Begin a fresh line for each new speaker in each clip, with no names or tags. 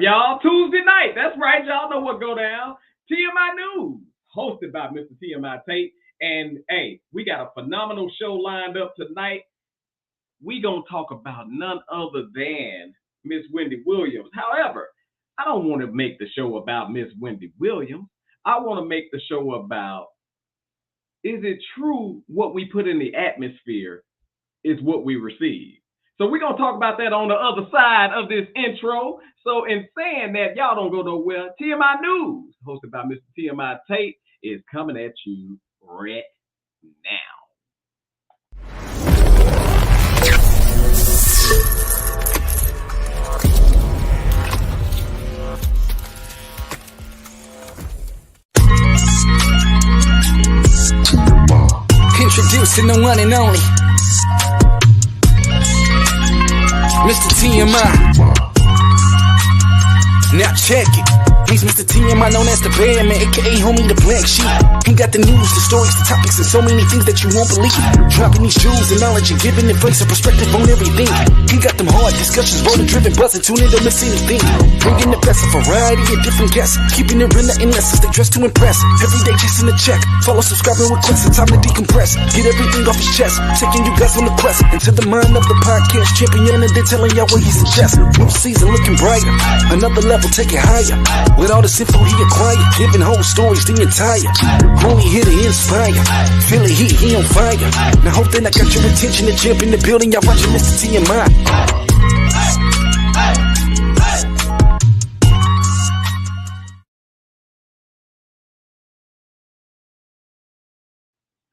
y'all. Tuesday night. That's right. Y'all know what go down. TMI News, hosted by Mr. TMI Tate. And, hey, we got a phenomenal show lined up tonight. We gonna talk about none other than Miss Wendy Williams. However, I don't want to make the show about Miss Wendy Williams. I want to make the show about, is it true what we put in the atmosphere is what we receive? So we're going to talk about that on the other side of this intro. So in saying that, y'all don't go nowhere. TMI News, hosted by Mr. TMI Tate, is coming at you right now.
Introducing the one and only Mr. TMI. Now check it. He's Mr. TMI, known as the Bear Man, aka homie the black sheep. He got the news, the stories, the topics, and so many things that you won't believe. Dropping these jewels and knowledge and giving advice and perspective on everything. He got them hard discussions, roller driven, buzzing, tune in to miss anything. Bringing the best, a variety of different guests, keeping it real and lessons, they dress to impress. Every day chasing a check, follow, subscribing with clicks, it's time to decompress. Get everything off his chest, taking you guys on the quest into the mind of the podcast champion, and then telling y'all what he suggests. New season looking brighter, another level, take it higher. With all this info he acquired, giving whole stories the entire. Only here to inspire. Feel the heat, he on fire. Now hope that I got your attention. The champ in the building, y'all watching Mr. TMI.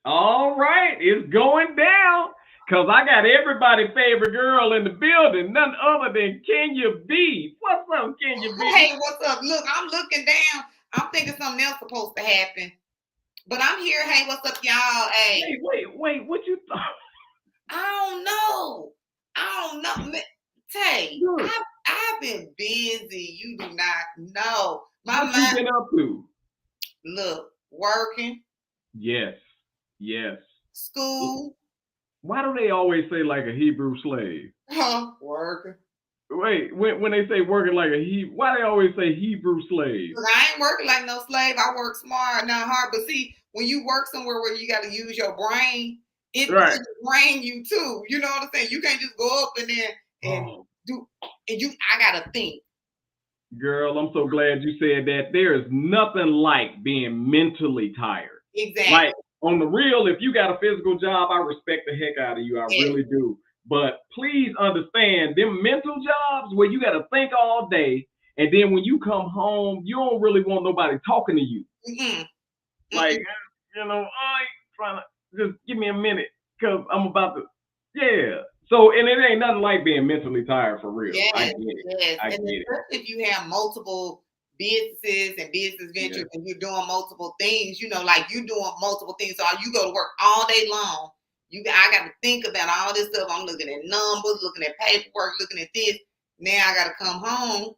All right, it's going down. Because I got everybody's favorite girl in the building, none other than Kenya B. What's up, Kenya B?
Hey, what's up? Look, I'm looking down. I'm thinking something else supposed to happen. But I'm here. Hey, what's up, y'all? Hey.
Wait, what you thought?
I don't know. Tay, I've been busy. You do not know.
What you been up to?
Look, working.
Yes.
School.
Why do they always say like a Hebrew slave?
Working.
Wait, when they say working like a Hebrew, why they always say Hebrew slave?
Look, I ain't working like no slave. I work smart, not hard. But see, when you work somewhere where you got to use your brain, it will brain you too. You know what I'm saying? You can't just go up and then I gotta think.
Girl, I'm so glad you said that. There is nothing like being mentally tired.
Exactly.
Like, on the real, if you got a physical job, I respect the heck out of you. I really do. But please understand, them mental jobs where you got to think all day, and then when you come home, you don't really want nobody talking to you. Mm-hmm. Like, I ain't trying to, just give me a minute, because I'm about to, So, and it ain't nothing like being mentally tired for real.
Yes,
I get it.
Yes.
I get it.
If you have multiple businesses and business ventures and you're doing multiple things, like you doing multiple things. So you go to work all day long. I got to think about all this stuff. I'm looking at numbers, looking at paperwork, looking at this. Now I got to come home.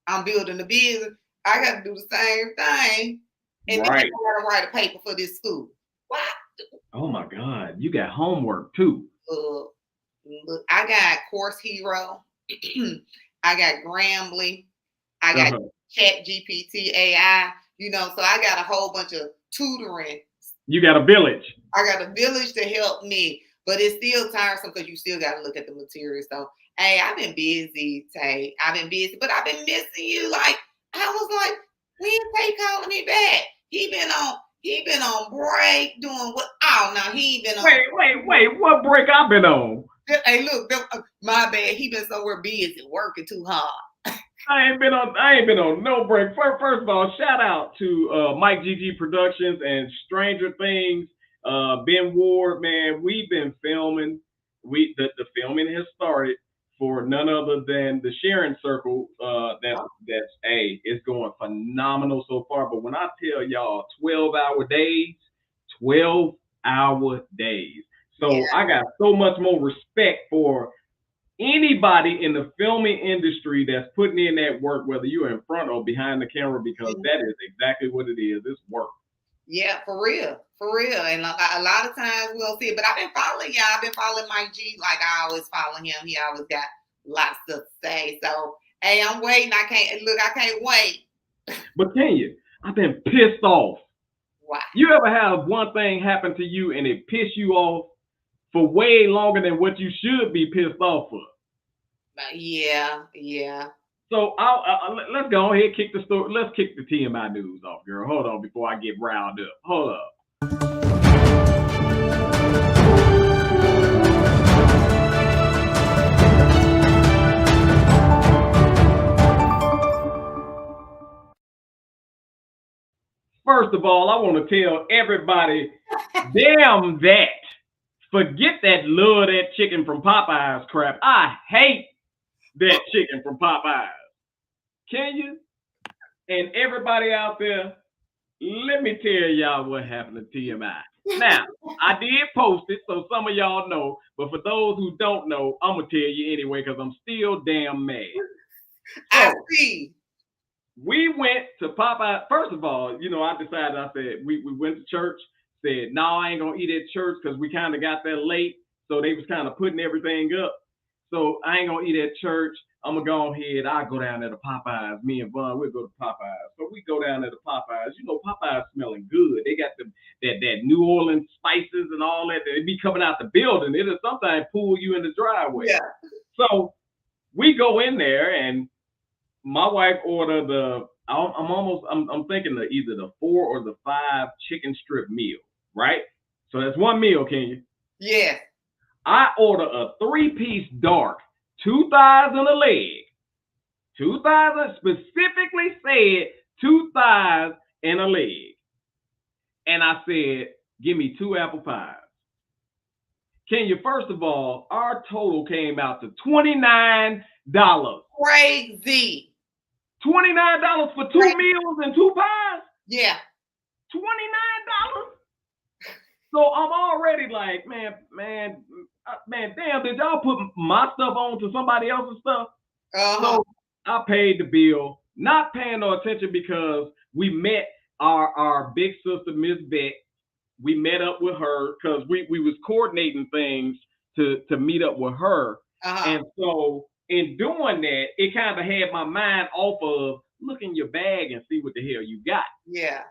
I'm building a business. I got to do the same thing. And then I got to write a paper for this school. What?
Oh my God. You got homework too.
Look, I got Course Hero. I got Grammarly. I got Chat GPT AI, so I got a whole bunch of tutoring.
You got a village.
I got a village to help me, but it's still tiresome because you still got to look at the material. So, hey, I've been busy, Tay. I've been busy, but I've been missing you. Like, I was like, when Tay calling me back? He been on break doing what? Oh, no, he ain't been on.
Wait, what break I been on?
Hey, look, my bad. He been somewhere busy, working too hard.
I ain't been on no break. First of all, shout out to Mike GG Productions and Stranger Things. Ben Ward, man, we've been filming. The filming has started for none other than the Sharon Circle. It's going phenomenal so far. But when I tell y'all 12-hour days. So I got so much more respect for anybody in the filming industry that's putting in that work, whether you're in front or behind the camera, because that is exactly what it is. It's work.
Yeah, for real. And a lot of times we'll see it. But I've been following y'all. I've been following Mike G. Like I always follow him. He always got lots to say. So, Hey, I'm waiting. I can't wait.
But Kenya, I've been pissed off.
Why?
You ever have one thing happen to you and it piss you off for way longer than what you should be pissed off for?
Yeah.
So let's go ahead and kick the story. Let's kick the TMI news off, girl. Hold on before I get riled up. Hold up. First of all, I want to tell everybody, damn that. Forget that love that chicken from Popeyes crap. I hate that chicken from Popeyes. Can you? And everybody out there, let me tell y'all what happened to TMI. Now, I did post it, so some of y'all know. But for those who don't know, I'm going to tell you anyway because I'm still damn mad. So,
I see.
We went to Popeye. First of all, I decided, I said, we went to church, said, no, I ain't going to eat at church because we kind of got there late. So they was kind of putting everything up. So I ain't going to eat at church. I'm going to go ahead. I'll go down there to Popeyes. Me and Vaughn, we'll go to Popeyes. So we go down there to Popeyes. Popeyes smelling good. They got that New Orleans spices and all that. They be coming out the building. It'll sometimes pull you in the driveway.
Yeah.
So we go in there and my wife ordered I'm thinking either the 4 or the 5 chicken strip meal, right? So that's one meal, can you?
Yeah.
I order a 3-piece dark, 2 thighs and a leg. 2 thighs, specifically said 2 thighs and a leg. And I said, give me 2 apple pies. Kenya, first of all, our total came out to $29.
Crazy.
$29 for 2 meals and 2 pies?
Yeah.
$29? So I'm already like, man, damn, did y'all put my stuff on to somebody else's stuff? So I paid the bill, not paying no attention because we met our big sister, Miss Beck. We met up with her because we was coordinating things to meet up with her. And so in doing that, it kind of had my mind off of look in your bag and see what the hell you got.
Yeah.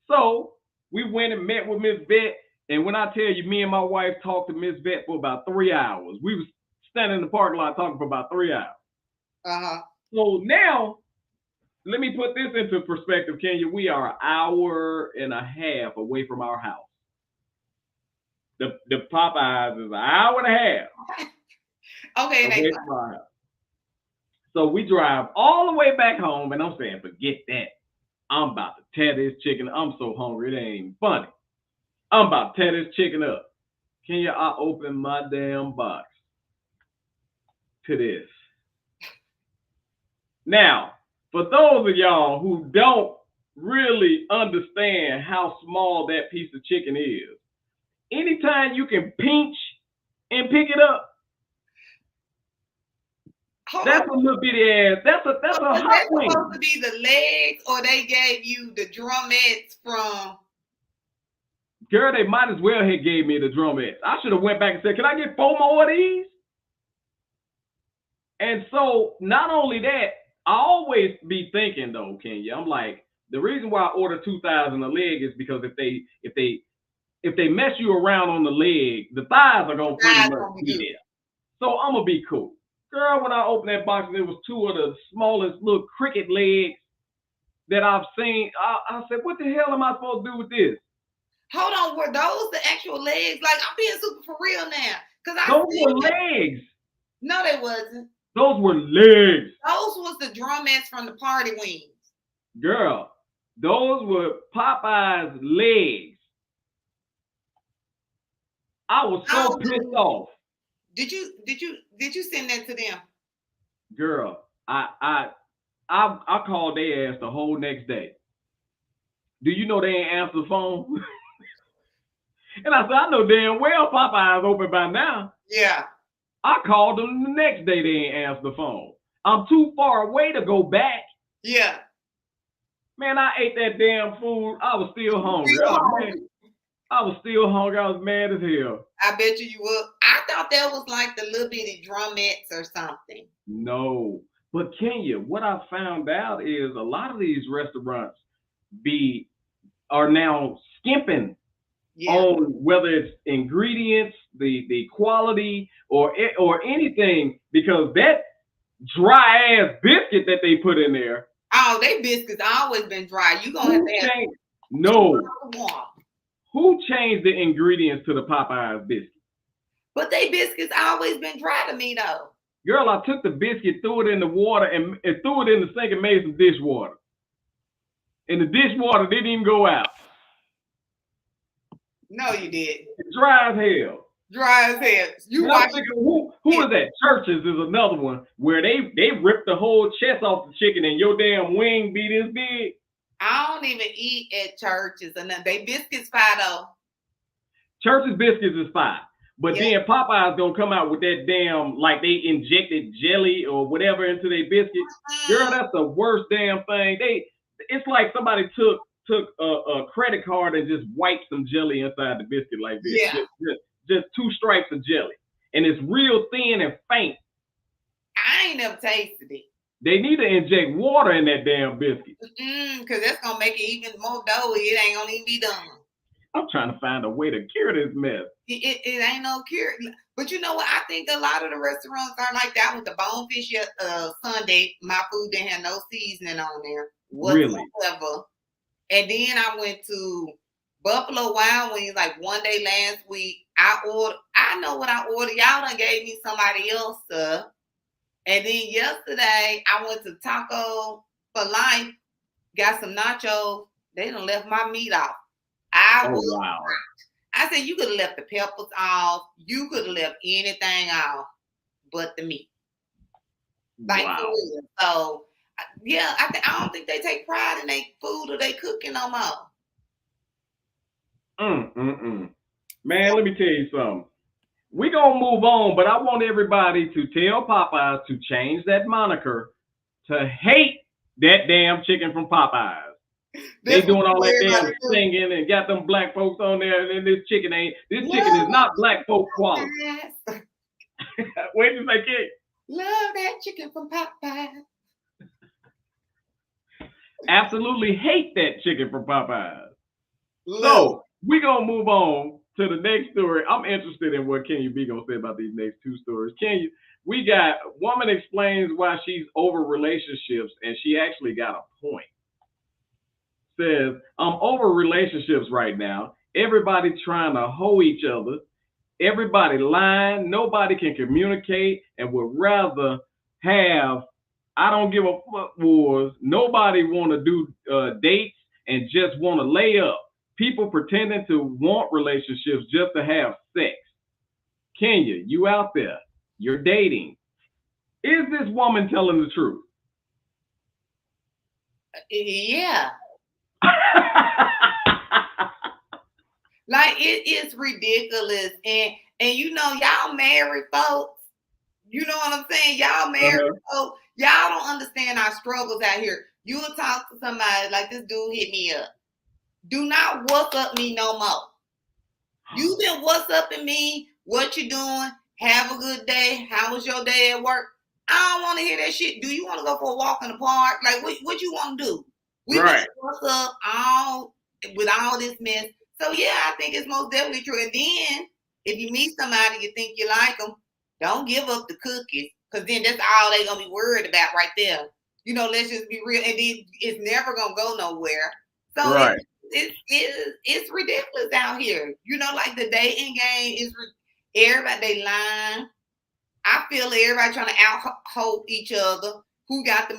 So we went and met with Miss Vet. And when I tell you, me and my wife talked to Miss Vet for about 3 hours. We was standing in the parking lot talking for about 3 hours. So now, let me put this into perspective, Kenya. We are an hour and a half away from our house. The Popeyes is an hour and a half.
Okay.
So we drive all the way back home, and I'm saying, forget that. I'm about to tear this chicken. I'm so hungry, it ain't even funny. I'm about to tear this chicken up. Kenya, I open my damn box to this. Now, for those of y'all who don't really understand how small that piece of chicken is, anytime you can pinch and pick it up, that's a little bitty ass. That's a hot wing.
Supposed to be the legs, or they gave you the drumettes from?
Girl, they might as well have gave me the drumettes. I should have went back and said, "Can I get 4 more of these?" And so, not only that, I always be thinking though, Kenya. I'm like, the reason why I order 2,000 a leg is because if they mess you around on the leg, the thighs are gonna pretty much be there. So I'm gonna be cool. Girl, when I opened that box, there was 2 of the smallest little cricket legs that I've seen. I said, what the hell am I supposed to do with this?
Hold on, were those the actual legs? Like, I'm being super for real now.
Those were legs.
No, they wasn't.
Those were legs.
Those was the drumettes from the party wings.
Girl, those were Popeyes legs. I was so pissed off.
Did you send that to them?
Girl, I called their ass the whole next day. Do you know they ain't answer the phone? And I said, I know damn well Popeyes open by now.
Yeah.
I called them the next day, they ain't answer the phone. I'm too far away to go back.
Yeah.
Man, I ate that damn food. I was still hungry. I was still hungry. I was mad as hell.
I bet you were. I thought that was like the little bitty drumettes or something.
No. But Kenya, what I found out is a lot of these restaurants are now skimping on whether it's ingredients, the quality, or anything, because that dry ass biscuit that they put in there.
Oh, they biscuits always been dry. You gonna have to have
no. Who changed the ingredients to the Popeyes biscuit?
But they biscuits always been dry to me though.
Girl, I took the biscuit, threw it in the water, and threw it in the sink and made some dishwater. And the dishwater didn't even go out.
No, you didn't.
Dry as hell.
Dry as hell. You watch
who is that? Churches is another one where they ripped the whole chest off the chicken and your damn wing be this big.
I don't even eat at churches, and they biscuits fine though.
Church's biscuits is fine. But then Popeyes gonna come out with that damn, like they injected jelly or whatever into their biscuits. Girl, that's the worst damn thing. It's like somebody took a credit card and just wiped some jelly inside the biscuit like this.
Yeah.
Just 2 stripes of jelly. And it's real thin and faint.
I ain't never tasted it.
They need to inject water in that damn biscuit.
Because that's gonna make it even more doughy. It ain't gonna even be done.
I'm trying to find a way to cure this mess.
It ain't no cure. But you know what? I think a lot of the restaurants are like that. With the bonefish Sunday, my food didn't have no seasoning on there whatsoever. Really? And then I went to Buffalo Wild Wings like one day last week. I know what I ordered. Y'all done gave me somebody else stuff. And then yesterday I went to Taco for Life, got some nachos. They done left my meat off. Wow. I said, you could have left the peppers off. You could have left anything off but the meat. Like, wow. So, yeah, I don't think they take pride in their food or they cooking no more.
Man, let me tell you something. We're going to move on, but I want everybody to tell Popeyes to change that moniker to hate that damn chicken from Popeyes. They doing all that damn singing and got them black folks on there, and this chicken is not black folk quality. Wait a second.
Love that chicken from Popeyes.
Absolutely hate that chicken from Popeyes. So we're gonna move on to the next story. I'm interested in what Kenya B gonna say about these next 2 stories. Kenya, we got woman explains why she's over relationships, and she actually got a point. Says, I'm over relationships right now. Everybody trying to hoe each other. Everybody lying. Nobody can communicate and would rather have I don't give a fuck wars. Nobody want to do dates and just want to lay up. People pretending to want relationships just to have sex. Kenya, you out there. You're dating. Is this woman telling the truth?
Yeah. Like it is ridiculous, and you know y'all married folks. You know what I'm saying? Y'all married folks. Y'all don't understand our struggles out here. You will talk to somebody like this dude hit me up. Do not what's up me no more. You been what's upping me? What you doing? Have a good day. How was your day at work? I don't want to hear that shit. Do you want to go for a walk in the park? Like what you want to do? We been what's up with all this mess. So yeah, I think it's most definitely true. And then if you meet somebody you think you like them, don't give up the cookies, because then that's all they gonna be worried about right there. You know, let's just be real. And then it's never gonna go nowhere. So it's ridiculous out here. You know, like the dating game is everybody they lying. I feel everybody trying to out-hope each other. Who got the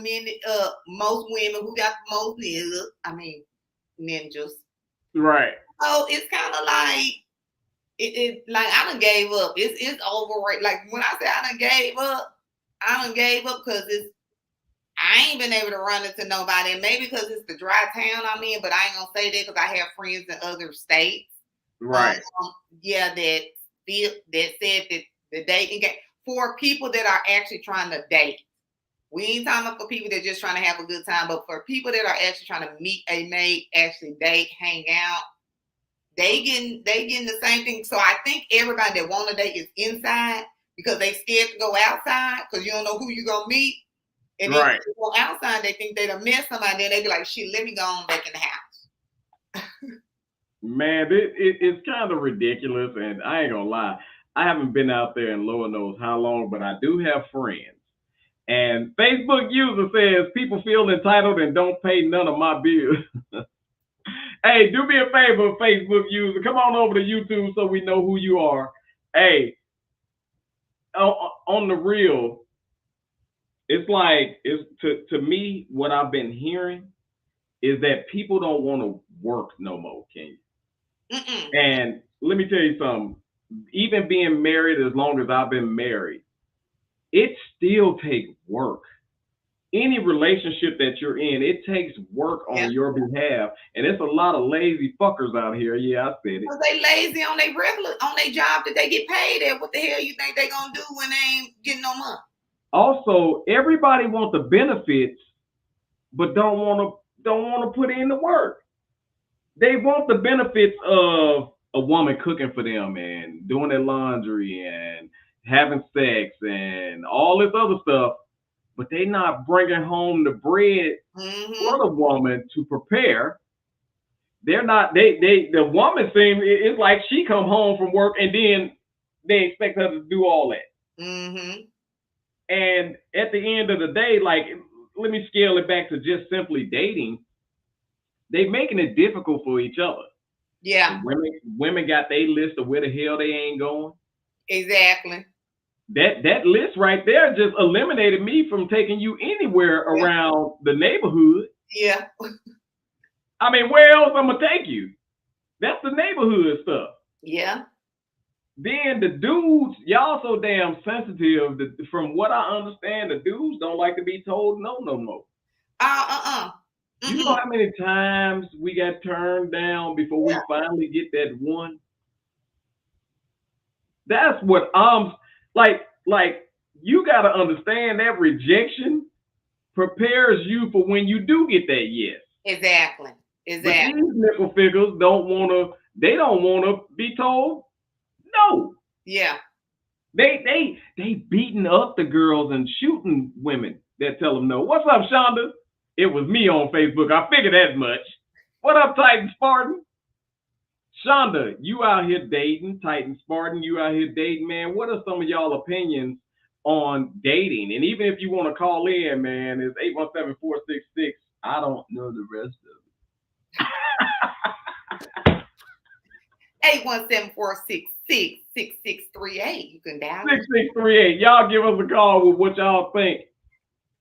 most women? Who got the most niggas? I mean, ninjas. Right. So it's kind of like it like I done gave up. It's over. Like when I say I done gave up because I ain't been able to run into nobody. And maybe because it's the dry town I'm in, but I ain't gonna say that because I have friends in other states. Right. That said that the dating game for people that are actually trying to date. We ain't talking about for people that just trying to have a good time, but for people that are actually trying to meet a mate, actually date, hang out, they getting the same thing. So I think everybody that want to date is inside because they scared to go outside because you don't know who you're gonna meet. And then
Right.
they go outside, they think they done met somebody, then they be like, shit, let me go on back in the house.
Man, it's kind of ridiculous, and I ain't gonna lie. I haven't been out there in Lord knows how long, but I do have friends. And Facebook user says people feel entitled and don't pay none of my bills. Hey, do me a favor, Facebook user. Come on over to YouTube so we know who you are. Hey, on the real, it's like to me, what I've been hearing is that people don't want to work no more, Ken. And let me tell you something. Even being married as long as I've been married, it still takes work. Any relationship that you're in, it takes work on your behalf. And it's a lot of lazy fuckers out here. Yeah, I said it.
Because they lazy on their job that they get paid at. What the hell you think they gonna do when they ain't getting no money?
Also, everybody wants the benefits, but don't want to put in the work. They want the benefits of a woman cooking for them and doing their laundry and having sex and all this other stuff, but they not bringing home the bread for the woman to prepare. They're not. The woman seems it's like she come home from work and then they expect her to do all that. And at the end of the day, like, let me scale it back to just simply dating. They making it difficult for each other.
Yeah.
Women got their list of where the hell they ain't going.
Exactly.
That list right there just eliminated me from taking you anywhere around the neighborhood.
Yeah.
I mean, where else I'm gonna take you? That's the neighborhood stuff.
Yeah.
Then the dudes, y'all so damn sensitive. From what I understand, the dudes don't like to be told no more. You know how many times we got turned down before we finally get that one? That's what I'm like. You got to understand that rejection prepares you for when you do get that yes.
Exactly.
But these nickel figures don't want to be told no.
Yeah.
They beating up the girls and shooting women that tell them no. What's up, Shonda? It was me on Facebook. I figured as much. What up, Titan Spartan? Shonda, you out here dating. Titan Spartan, you out here dating, man. What are some of y'all opinions on dating? And even if you want to call in, man, it's 817-466. I don't know the rest of it.
817-466-6638. You can dial
6638. Y'all give us a call with what y'all think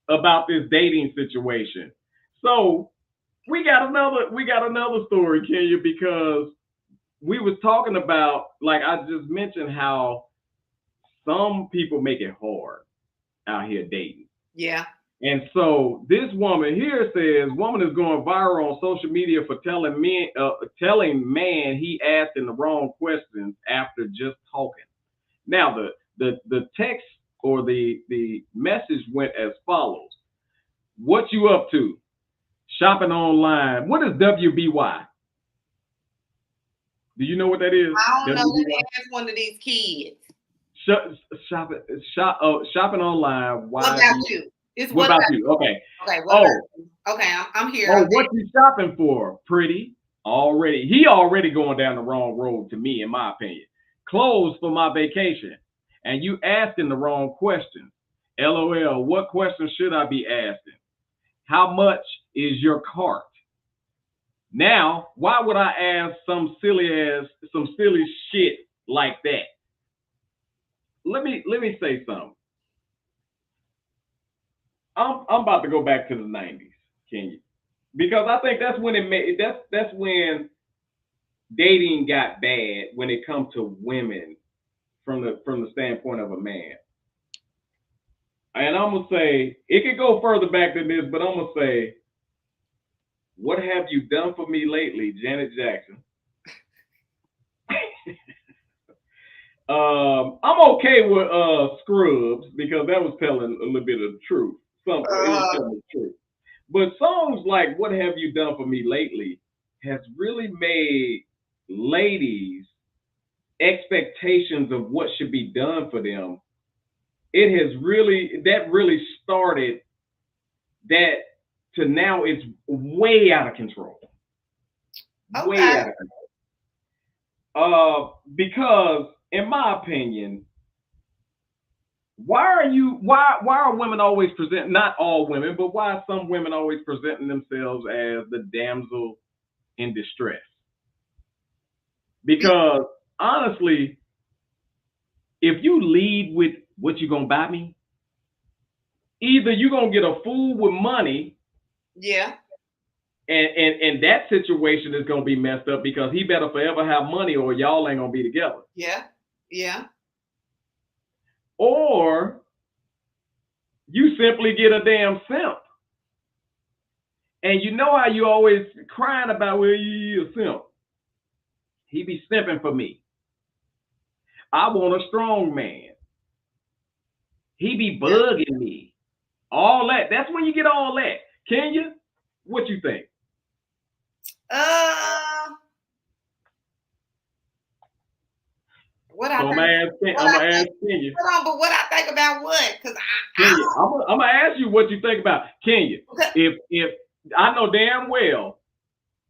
about this dating situation. So we got another story, Kenya, because we was talking about, like I just mentioned, how some people make it hard out here dating.
Yeah.
And so this woman here says, woman is going viral on social media for telling man he asked in the wrong questions after just talking. Now the text or the message went as follows. What you up to? Shopping online. What is WBY? Do you know what that is?
I don't know. Ask one of these kids.
Shopping online.
What about you?
What about you? Okay.
Okay. Okay. I'm here.
Oh, what you shopping for? Pretty. He already going down the wrong road to me, in my opinion. Clothes for my vacation. And you asking the wrong questions. LOL. What questions should I be asking? How much is your cart? Now, why would I ask some silly shit like that? Let me say something. I'm about to go back to the 90s, can you? Because I think that's when that's when dating got bad when it comes to women from the standpoint of a man. And I'm gonna say it could go further back than this, but I'm gonna say, what have you done for me lately, Janet Jackson? I'm okay with Scrubs because that was telling a little bit of the truth. It was telling the truth. But songs like "What Have You Done for Me Lately" has really made ladies' expectations of what should be done for them. That really started that to now it's way out of control.
Okay.
Way out of control. Because in my opinion, why are women always present, not all women, but why are some women always presenting themselves as the damsel in distress? Because honestly, if you lead with what you gonna buy me, either you're gonna get a fool with money,
Yeah.
and that situation is gonna be messed up because he better forever have money or y'all ain't gonna be together.
Yeah. Yeah.
Or you simply get a damn simp. And you know how you always crying about, well, you a simp. He be simping for me. I want a strong man. He be bugging me. All that. That's when you get all that. Kenya, what you think?
What
I'm gonna ask Kenya.
Hold on, but what I think about what? Because
Kenya, I'm gonna ask you what you think about Kenya. If I know damn well,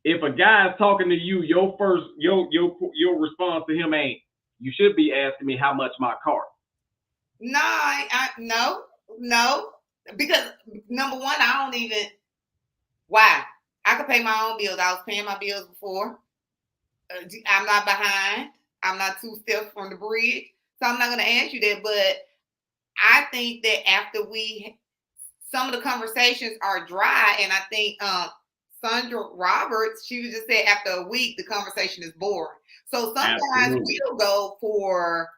if a guy is talking to you, your response to him ain't, you should be asking me how much my car.
No, because number one, I don't even. Why? I could pay my own bills. I was paying my bills before. I'm not behind. I'm not 2 steps from the bridge. So I'm not going to ask you that. But I think that after some of the conversations are dry. And I think Sandra Roberts, she just said after a week, the conversation is boring. So sometimes we'll go for,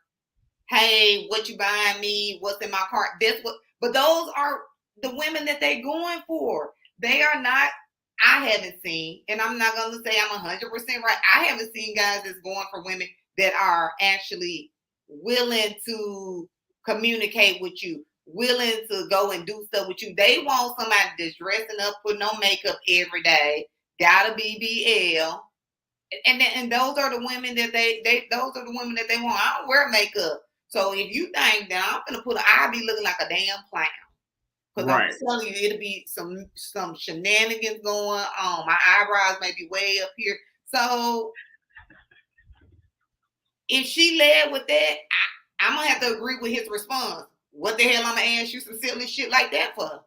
hey, what you buying me? What's in my cart? But those are the women that they're going for. They are not, I haven't seen, and I'm not going to say I'm 100% right. I haven't seen guys that's going for women that are actually willing to communicate with you, willing to go and do stuff with you. They want somebody that's dressing up, putting on makeup every day, gotta be BL. And those are the women that those are the women that they want. I don't wear makeup. So if you think that I'm gonna I'll be looking like a damn clown. Because I'm telling you, it'll be some shenanigans going on. My eyebrows may be way up here. So if she led with that, I'm gonna have to agree with his response. What the hell I'm gonna ask you some silly shit like that for?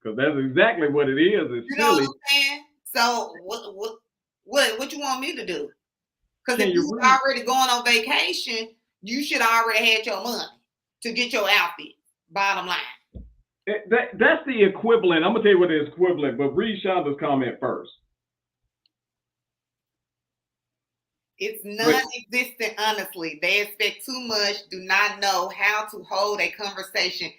Because that's exactly what it is. It's
you know
silly.
what I'm saying? So what you want me to do? Because if you're already going on vacation, you should already had your money to get your outfit. Bottom line.
That's the equivalent. I'm gonna tell you what the equivalent, but read Shonda's comment first.
It's non-existent, honestly. They expect too much, do not know how to hold a conversation.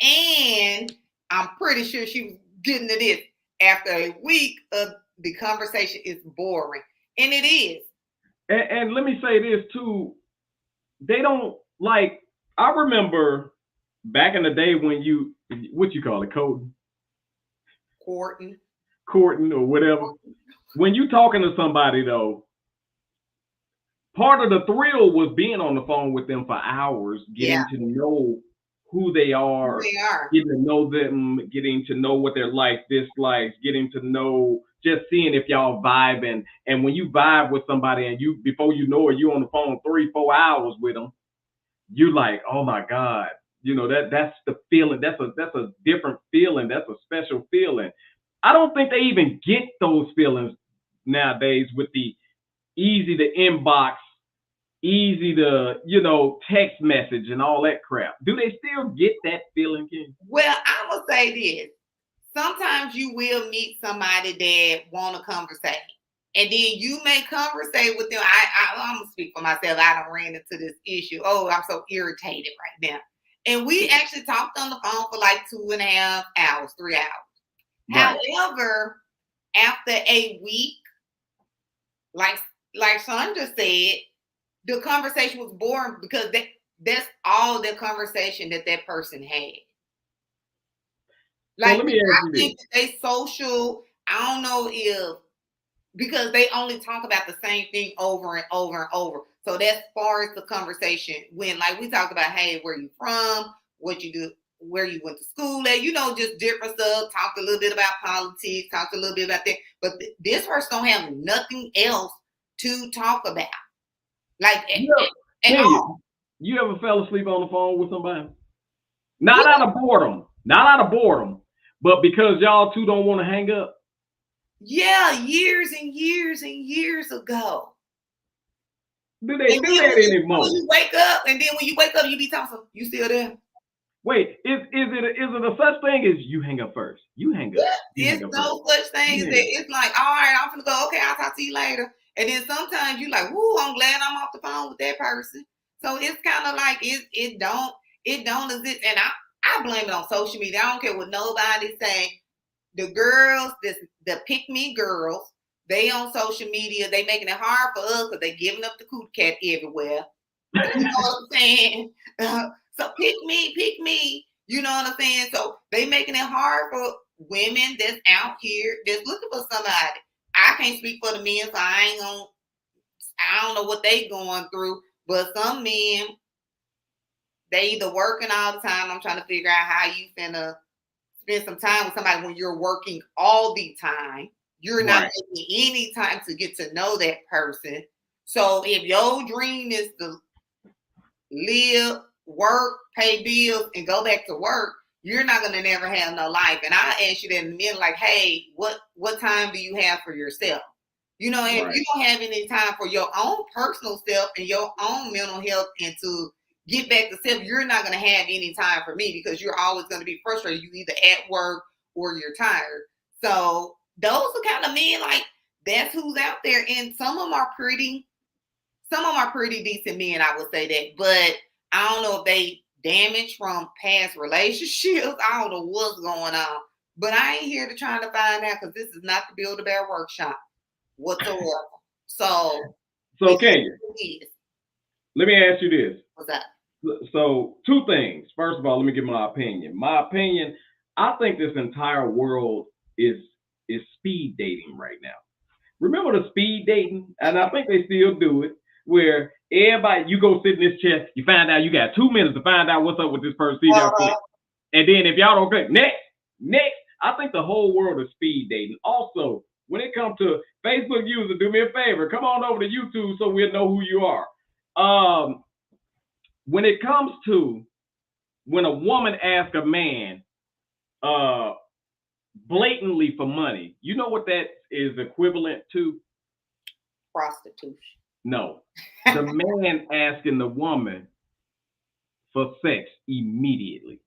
And I'm pretty sure she was getting to this. After a week of the conversation is boring. And it is.
And let me say this too. They don't like, I remember back in the day when what you call it, courting or whatever. When you talking to somebody though, part of the thrill was being on the phone with them for hours, getting to know who they are, getting to know them, getting to know what their likes, dislikes, getting to know, just seeing if y'all vibing. And when you vibe with somebody and you, before you know it, you on the phone 3-4 hours with them, you like, oh my God, you know, that's the feeling. That's a different feeling. That's a special feeling. I don't think they even get those feelings nowadays with the easy to inbox, easy to, text message and all that crap. Do they still get that feeling, Ken?
Well, I'm going to say this. Sometimes you will meet somebody that want to conversate. And then you may conversate with them. I'm going to speak for myself. I done ran into this issue. Oh, I'm so irritated right now. And we actually talked on the phone for like 2.5 hours, 3 hours. Right. However, after a week, like Sandra said, the conversation was boring because that's all the conversation that person had. Like, so I think that they social, I don't know if, because they only talk about the same thing over and over and over. So that's far as the conversation when, like, we talk about, hey, where you from, what you do, where you went to school at, you know, just different stuff. Talked a little bit about politics, talked a little bit about that. But this person don't have nothing else to talk about. Like,
you ever fell asleep on the phone with somebody? Not out of boredom, but because y'all two don't want to hang up.
Yeah, years and years and years ago.
Do they do that anymore?
When you wake up, and then when you wake up, you be talking, you still there?
Wait, is it a such thing as you hang up first? You hang up.
It's no such thing as that. It's like, all right, I'm gonna go. Okay, I'll talk to you later. And then sometimes you like, woo, I'm glad I'm off the phone with that person. So it's kind of like it don't exist. And I blame it on social media. I don't care what nobody say. The girls, the pick me girls, they on social media, they making it hard for us because they giving up the coot cat everywhere. You know what I'm saying? So pick me. You know what I'm saying? So they making it hard for women that's out here that's looking for somebody. I can't speak for the men, so I don't know what they going through. But some men, they either working all the time. I'm trying to figure out how you finna spend some time with somebody when you're working all the time. You're not taking any time to get to know that person. So if your dream is to live, work, pay bills, and go back to work, you're not gonna never have no life. And I ask you that in a minute, like, hey, what time do you have for yourself? You know, if you don't have any time for your own personal self and your own mental health and to get back to self, you're not gonna have any time for me because you're always gonna be frustrated. You either at work or you're tired. So those are kind of men, like, that's who's out there. And some of them are pretty decent men, I would say that. But I don't know if they damaged from past relationships. I don't know what's going on. But I ain't here to try to find out because this is not the Build a Bear workshop whatsoever. So
Kenya, let me ask you this.
What's that?
So two things. First of all, let me give my opinion. My opinion, I think this entire world is speed dating right now. Remember the speed dating? And I think they still do it, where everybody, you go sit in this chair, you find out you got 2 minutes to find out what's up with this person. And then if y'all don't click, next. I think the whole world is speed dating. Also, when it comes to Facebook users, do me a favor, come on over to YouTube so we'll know who you are. When it comes to when a woman asks a man blatantly for money, you know what that is equivalent to?
Prostitution.
No. The man asking the woman for sex immediately.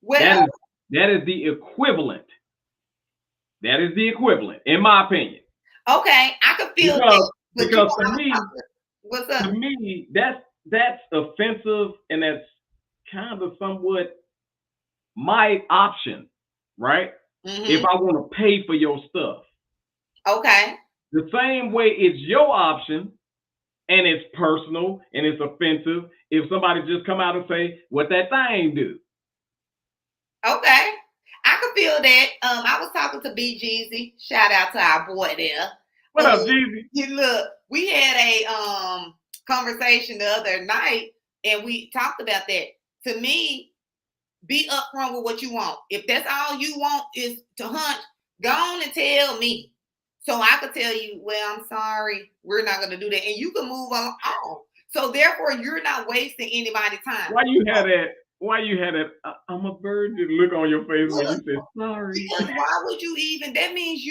Well,
that is the equivalent. That is the equivalent, in my opinion.
Okay, I can feel
because to me,
what's up?
To me, that's offensive, and that's kind of somewhat my option, right? Mm-hmm. If I want to pay for your stuff.
Okay.
The same way it's your option, and it's personal, and it's offensive if somebody just come out and say, what that thing do?
Okay. I can feel that. I was talking to B Jeezy. Shout out to our boy there.
What up, Jeezy?
Look, we had a conversation the other night, and we talked about that. To me, be upfront with what you want. If that's all you want is to hunt, go on and tell me. So I could tell you, well, I'm sorry, we're not going to do that. And you can move on. So therefore, you're not wasting anybody's time.
Why you had that I'm a virgin look on your face when you said sorry?
Because why would you even? That means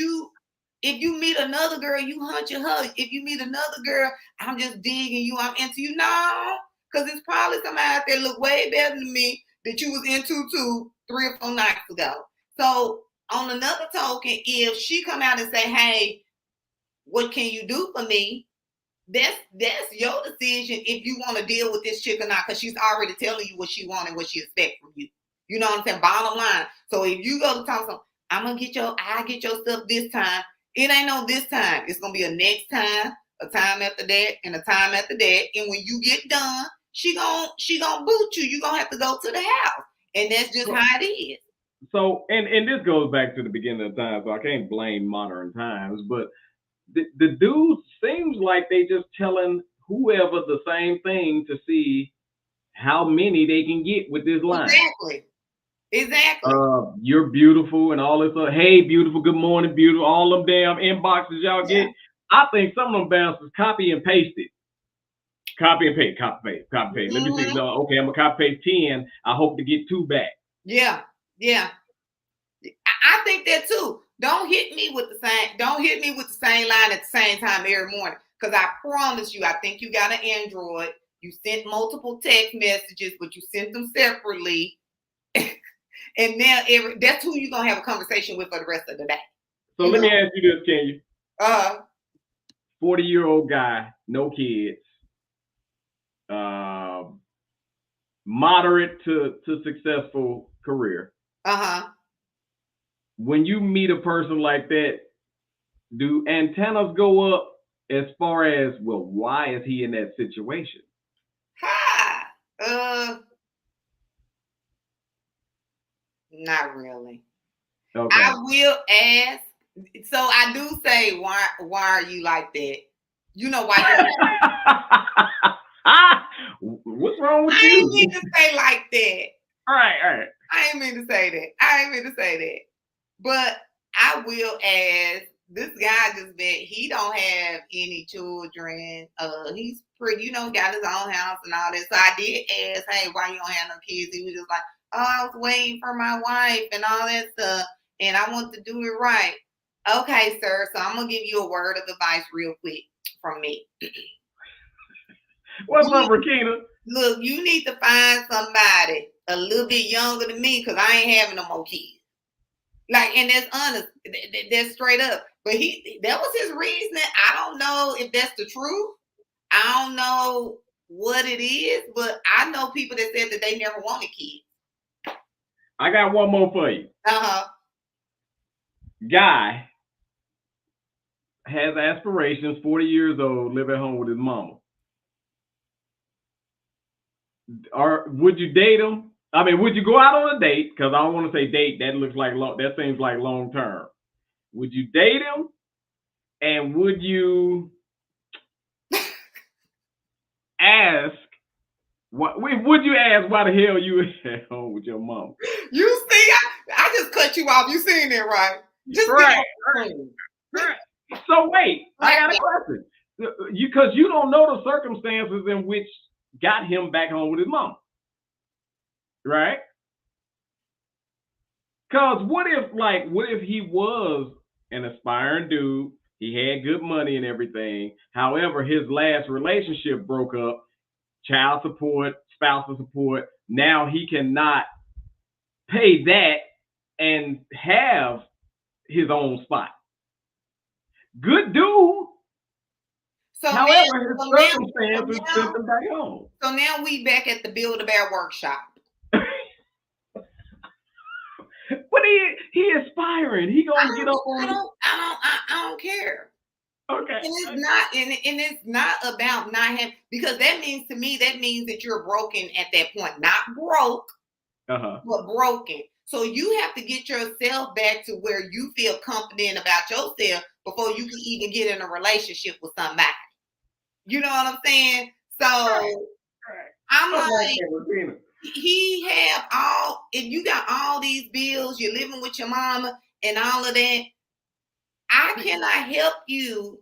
if you meet another girl, you hunt your hug. If you meet another girl, I'm just digging you, I'm into you. No, because it's probably somebody out there look way better than me that you was into 3 or 4 nights ago. So on another token, if she come out and say, hey, what can you do for me? That's your decision if you want to deal with this chick or not, because she's already telling you what she wants and what she expects from you. You know what I'm saying? Bottom line. So if you go to talk to them, I'll get your stuff this time. It ain't no this time. It's gonna be a next time, a time after that, and a time after that. And when you get done, she gonna boot you. You gonna have to go to the house. And that's just how it is.
So and this goes back to the beginning of time, so I can't blame modern times, but the dudes seems like they just telling whoever the same thing to see how many they can get with this line.
Exactly.
You're beautiful and all this other, hey, beautiful, good morning, beautiful, all them damn inboxes y'all get. I think some of them bouncers copy and paste it. Copy and paste. Let me see. No, okay, I'm gonna copy paste 10. I hope to get 2 back.
Yeah. I think that too. Don't hit me with the same line at the same time every morning. Because I promise you, I think you got an Android. You sent multiple text messages, but you sent them separately. And now that's who you're gonna have a conversation with for the rest of the day.
So let me ask you this, can you? 40-year-old guy, no kids, moderate to successful career. When you meet a person like that, do antennas go up as far as, well, why is he in that situation?
Not really.
Okay.
I will ask. So I do say, why are you like that? You know why
what's wrong with
I
you?
ain't mean to say like that.
All right.
I ain't mean to say that. But I will ask. This guy he don't have any children. He's pretty, got his own house and all that. So I did ask, hey, why you don't have no kids? He was just like, oh, I was waiting for my wife and all that stuff, and I want to do it right. Okay, sir. So I'm gonna give you a word of advice real quick from me.
What's up, Rakina?
Look, you need to find somebody a little bit younger than me, because I ain't having no more kids. Like, and that's honest. That's straight up. But that was his reasoning. I don't know if that's the truth. I don't know what it is, but I know people that said that they never wanted kids.
I got one more for you. Guy has aspirations, 40 years old, live at home with his mama. Would you date him? I mean, would you go out on a date? Because I don't want to say date. That seems like long term. Would you date him? And would you ask? Would you ask why the hell you at home with your mom?
You see, I just cut you off. You seen that, right? Just
right. So wait, I got a question. Because you don't know the circumstances in which got him back home with his mom. Right? Because what if he was an aspiring dude, he had good money and everything, however, his last relationship broke up, child support, spousal support, now he cannot pay that and have his own spot. Good dude. So however, his circumstances sent him back home.
So now we back at the Build-A-Bear workshop.
But he aspiring. He gonna get up on.
I don't care.
Okay.
And it's not about not having, because that means that you're broken at that point. Not broke, but broken. So you have to get yourself back to where you feel confident about yourself before you can even get in a relationship with somebody. You know what I'm saying? So I'm like, he have if you got all these bills, you're living with your mama and all of that, I cannot help you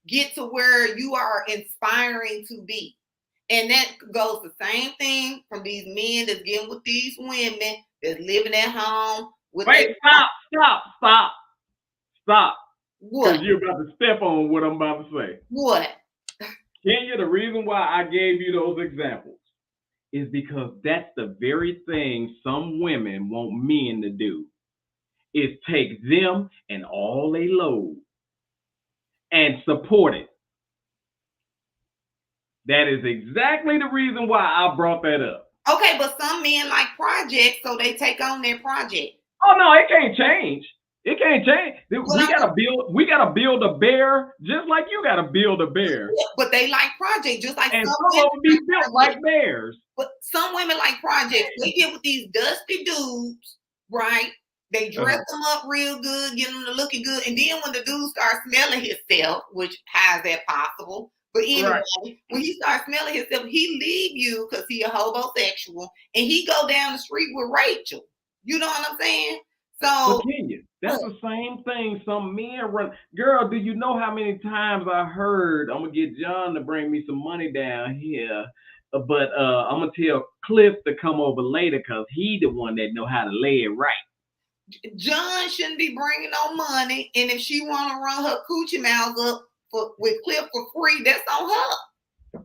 get to where you are inspiring to be. And that goes the same thing from these men that's getting with these women that's living at home.
Wait, stop.
What?
Because you're about to step on what I'm about to say.
What?
Kenya, the reason why I gave you those examples is because that's the very thing some women want men to do, is take them and all they load and support it. That is exactly the reason why I brought that up.
Okay, but some men like projects, so they take on their project.
Oh no, it can't change. It can't change. We gotta build a bear just like you gotta build a bear.
Yeah, but they like projects just like
and
some
of them be built like bears.
But some women like projects. They get with these dusty dudes, right? They dress them up real good, get them to looking good, and then when the dude starts smelling himself, which how is that possible? But anyway,
Right.
when he starts smelling himself, he leave you because he a homosexual, and he go down the street with Rachel. You know what I'm saying?
But
So
Kenya, that's the same thing some men run. Girl, do you know how many times I heard I'm gonna get John to bring me some money down here, but I'm gonna tell Cliff to come over later because he the one that know how to lay it right.
John shouldn't be bringing no money, and if she want to run her coochie mouth up with Cliff for free, that's on her.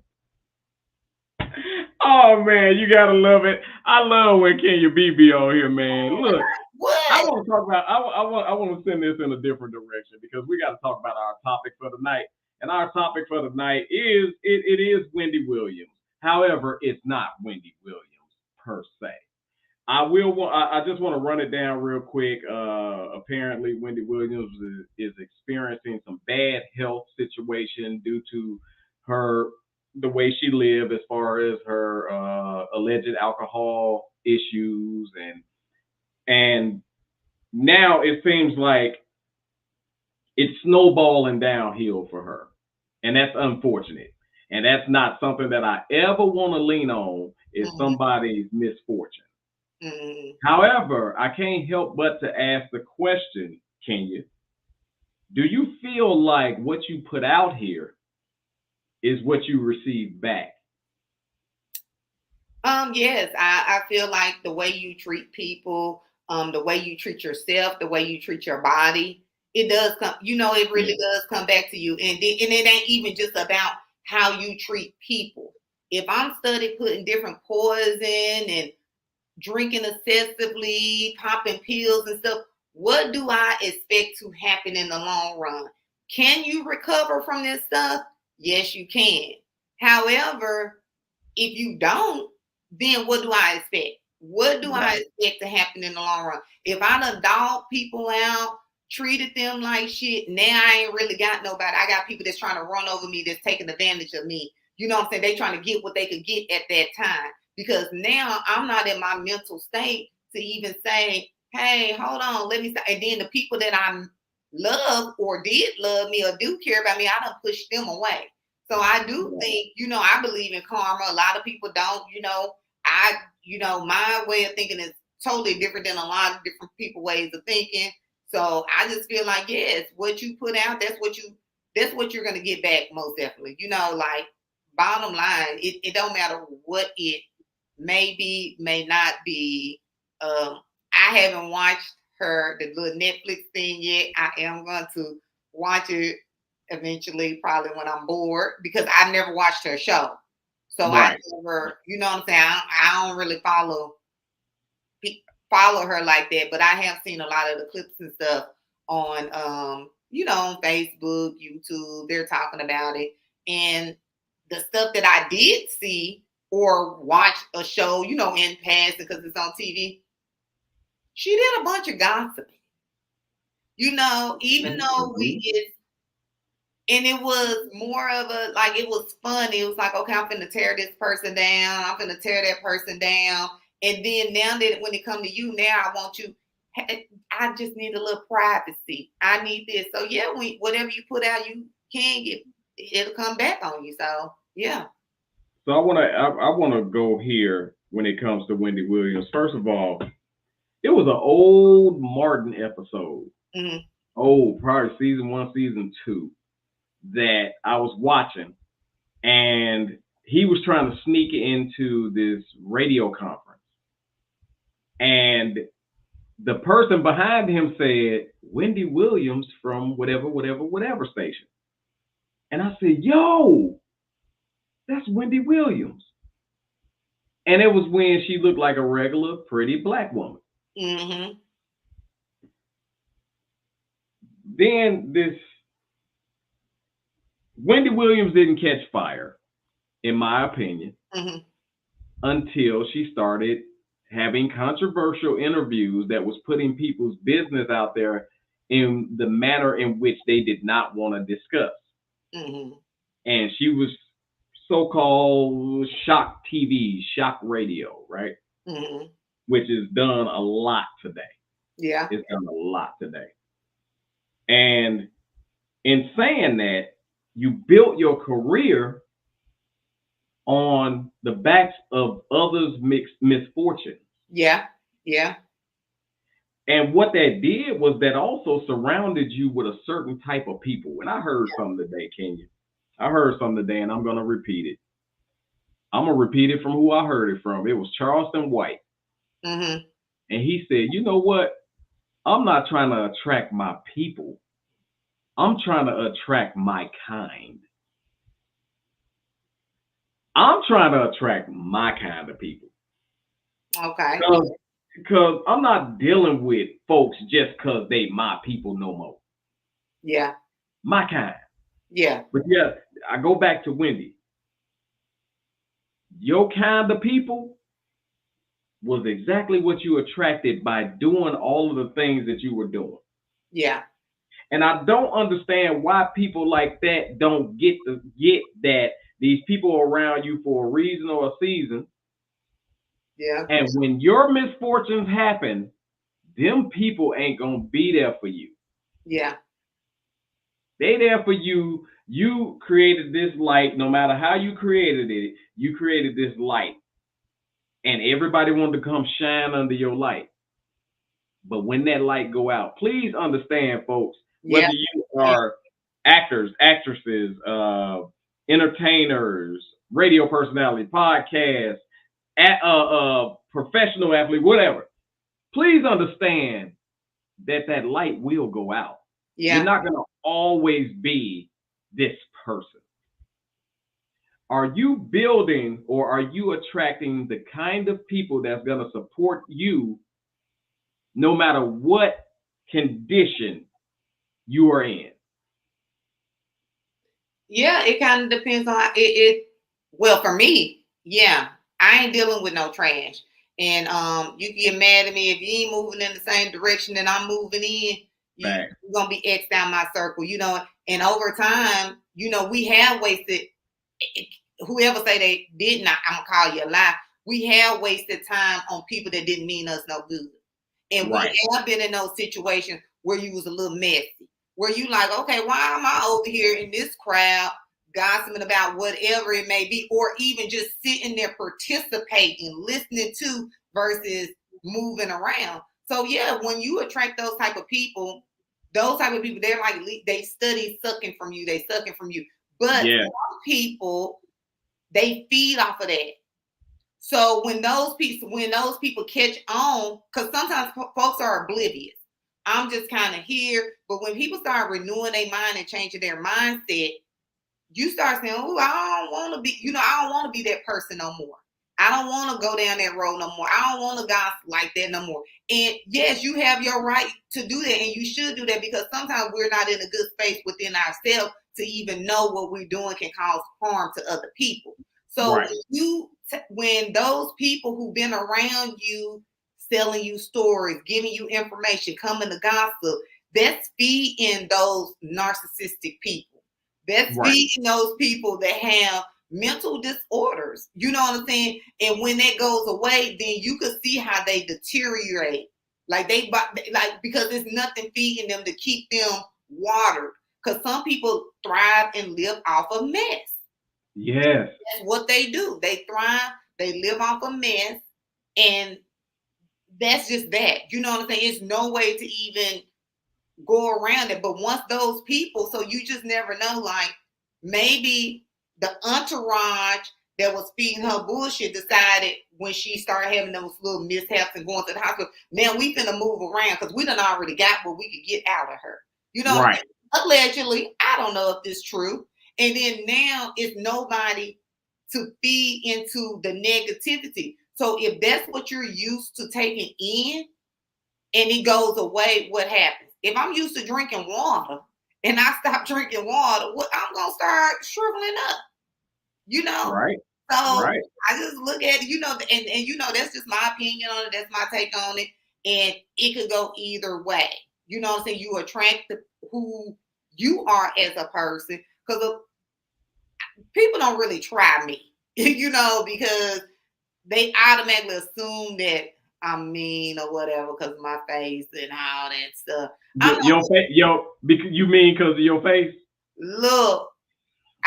Oh man, you gotta love it. I love when Kenya be on here, man. Look, I
What?
want to talk about. I want to send this in a different direction because we got to talk about our topic for the night. And our topic for the night is it is Wendy Williams. However, it's not Wendy Williams per se. I just want to run it down real quick. Apparently, Wendy Williams is experiencing some bad health situation due to the way she lived, as far as her alleged alcohol issues, and now it seems like it's snowballing downhill for her, and that's unfortunate. And that's not something that I ever want to lean on is somebody's misfortune. However, I can't help but to ask the question, Kenya, do you feel like what you put out here is what you receive back?
Yes, I feel like the way you treat people, the way you treat yourself, the way you treat your body, it does come, it really does come back to you. And it ain't even just about how you treat people. If I'm studying putting different poison and drinking excessively, popping pills and stuff, what do I expect to happen in the long run? Can you recover from this stuff? Yes, you can. However, if you don't, then what do I expect? What do I expect to happen in the long run? If I done dog people out, treated them like shit, now I ain't really got nobody. I got people that's trying to run over me, that's taking advantage of me. You know what I'm saying? They trying to get what they could get at that time. Because now I'm not in my mental state to even say, hey, hold on, let me stop. And then the people that I love or did love me or do care about me, I done push them away. So I do think, I believe in karma. A lot of people don't, my way of thinking is totally different than a lot of different people ways of thinking. So I just feel like, yes, what you put out, that's what you're going to get back most definitely. Like bottom line, it don't matter what it may be, may not be. I haven't watched the little Netflix thing yet. I am going to watch it eventually, probably when I'm bored, because I've never watched her show. So I never, you know what I'm saying? I don't really follow her like that, but I have seen a lot of the clips and stuff on, on Facebook, YouTube. They're talking about it. And the stuff that I did see or watch a show, in passing because it's on TV, she did a bunch of gossiping. Even though and it was more of it was fun. It was like, okay, I'm finna tear this person down. I'm finna tear that person down. And then now that when it come to you, now I want you, I just need a little privacy. I need this. So yeah, whatever you put out, you can get, it'll come back on you. So yeah.
So I wanna go here when it comes to Wendy Williams. First of all, it was an old Martin episode. Probably season 1, season 2, that I was watching, and he was trying to sneak into this radio conference, and the person behind him said Wendy Williams from whatever station, and I said, yo, that's Wendy Williams. And it was when she looked like a regular pretty black woman. Then this Wendy Williams didn't catch fire, in my opinion, until she started having controversial interviews that was putting people's business out there in the manner in which they did not want to discuss. And she was so-called shock TV, shock radio, right? Which is done a lot today.
Yeah.
It's done a lot today. And in saying that, you built your career on the backs of others' misfortune.
Yeah. Yeah.
And what that did was that also surrounded you with a certain type of people. And I heard something today, Kenya. I heard something today, and I'm going to repeat it. I'm going to repeat it from who I heard it from. It was Charleston White.
Mm-hmm.
And he said, you know what? I'm not trying to attract my people. I'm trying to attract my kind. I'm trying to attract my kind of people.
Okay.
Because I'm not dealing with folks just because they my people no more.
Yeah.
My kind.
Yeah.
But yeah, I go back to Wendy. Your kind of people was exactly what you attracted by doing all of the things that you were doing.
Yeah.
And I don't understand why people like that don't get that these people are around you for a reason or a season.
Yeah.
And when your misfortunes happen, them people ain't gonna be there for you.
Yeah.
They there for you. You created this light. No matter how you created it, you created this light. And everybody wanted to come shine under your light. But when that light go out, please understand, folks, whether you are actors, actresses, entertainers, radio personality, podcasts, professional athlete, whatever, please understand that light will go out.
Yeah.
You're not going to always be this person. Are you building or are you attracting the kind of people that's going to support you no matter what condition you are in?
Yeah, it kind of depends on it. Well, for me, yeah, I ain't dealing with no trash. And you can get mad at me if you ain't moving in the same direction that I'm moving in. You're gonna be X'd out my circle, And over time, we have wasted. Whoever say they didn't, I'm gonna call you a lie. We have wasted time on people that didn't mean us no good, and we have been in those situations where you was a little messy, where you like, okay, why am I over here in this crowd gossiping about whatever it may be, or even just sitting there participating, listening to versus moving around. So yeah, when you attract those type of people, they're like, they study sucking from you. But some people, they feed off of that. So when those people catch on, because sometimes folks are oblivious. I'm just kind of here, but when people start renewing their mind and changing their mindset, you start saying, "Oh, I don't want to be, I don't want to be that person no more. I don't want to go down that road no more. I don't want to gossip like that no more." And yes, you have your right to do that, and you should do that, because sometimes we're not in a good space within ourselves to even know what we're doing can cause harm to other people. So when those people who've been around you, selling you stories, giving you information, coming to gossip, that's feeding those narcissistic people. That's feeding those people that have mental disorders. You know what I'm saying? And when that goes away, then you can see how they deteriorate. Because there's nothing feeding them to keep them watered. Because some people thrive and live off of mess.
Yes.
That's what they do. They thrive, they live off of mess, and that's just that. You know what I'm saying? It's no way to even go around it. But once those people, so you just never know, like maybe the entourage that was feeding her bullshit decided when she started having those little mishaps and going to the hospital, now we finna move around because we done already got what we could get out of her. You know what I'm saying? Allegedly, I don't know if this is true. And then now it's nobody to feed into the negativity. So if that's what you're used to taking in and it goes away, what happens? If I'm used to drinking water and I stop drinking water, I'm going to start shriveling up,
Right.
So I just look at it, and that's just my opinion on it. That's my take on it. And it could go either way. You know what I'm saying? You attract who you are as a person, because people don't really try me, because they automatically assume that I'm mean or whatever because of my face and all that stuff.
You mean because of your face?
Look,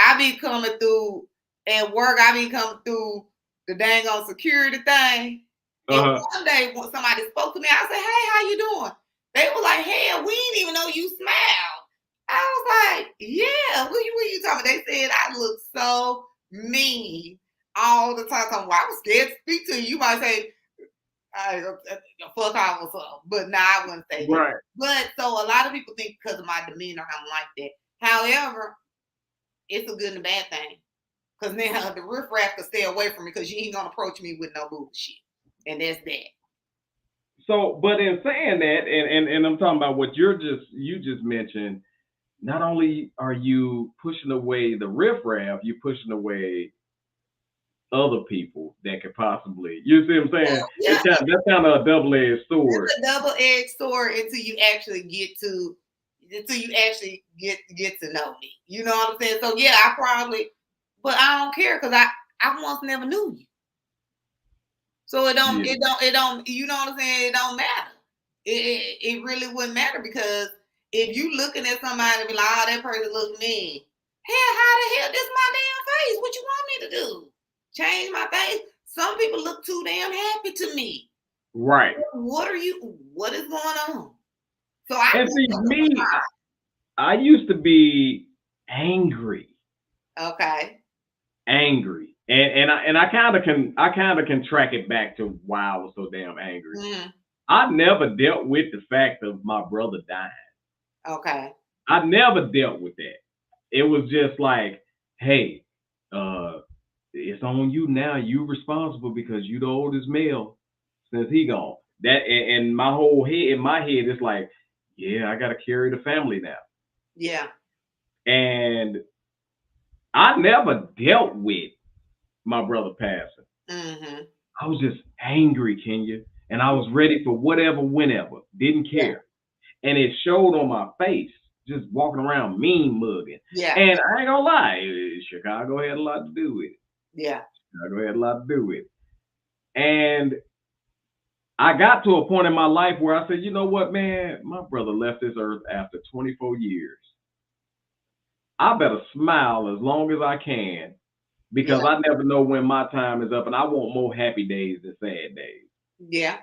I be coming through at work. I be coming through the dang on security thing. And one day when somebody spoke to me, I said, "Hey, how you doing?" They were like, "Hell, we didn't even know you smiled." I was like, "Yeah, what you talking about?" They said I look so mean all the time. Well, I was scared to speak to you. You might say, fuck off or something. But nah, I wouldn't say that.
Right.
But so a lot of people think because of my demeanor, I'm like that. However, it's a good and a bad thing. Because now the riffraff can stay away from me because you ain't gonna approach me with no bullshit. And that's that.
So, but in saying that, and I'm talking about what you just mentioned, not only are you pushing away the riffraff, you're pushing away other people that could possibly, you see what I'm saying?
Yeah.
That's kind of a double-edged sword.
It's a double-edged sword until you actually get to know me. You know what I'm saying? So yeah, I probably, but I don't care because I once never knew you. So it don't, you know what I'm saying? It don't matter. It really wouldn't matter because if you looking at somebody and be like, "Oh, that person look mean." Hell, how the hell? This is my damn face. What you want me to do? Change my face? Some people look too damn happy to me.
Right.
What is going on? So
I used to be angry.
Okay.
Angry. And I kind of can track it back to why I was so damn angry.
Mm.
I never dealt with the fact of my brother dying.
Okay.
I never dealt with that. It was just like, hey, it's on you now. You responsible because you the oldest male since he gone. That and my whole head in my head is like, yeah, I gotta carry the family now.
Yeah.
And I never dealt with my brother passing.
Mm-hmm.
I was just angry, Kenya, and I was ready for whatever, whenever. Didn't care. Yeah. And it showed on my face, just walking around mean mugging.
Yeah.
And I ain't gonna lie, Chicago had a lot to do with it.
Yeah.
Chicago had a lot to do with it. And I got to a point in my life where I said, you know what, man, my brother left this earth after 24 years. I better smile as long as I can because I never know when my time is up and I want more happy days than sad days.
Yeah.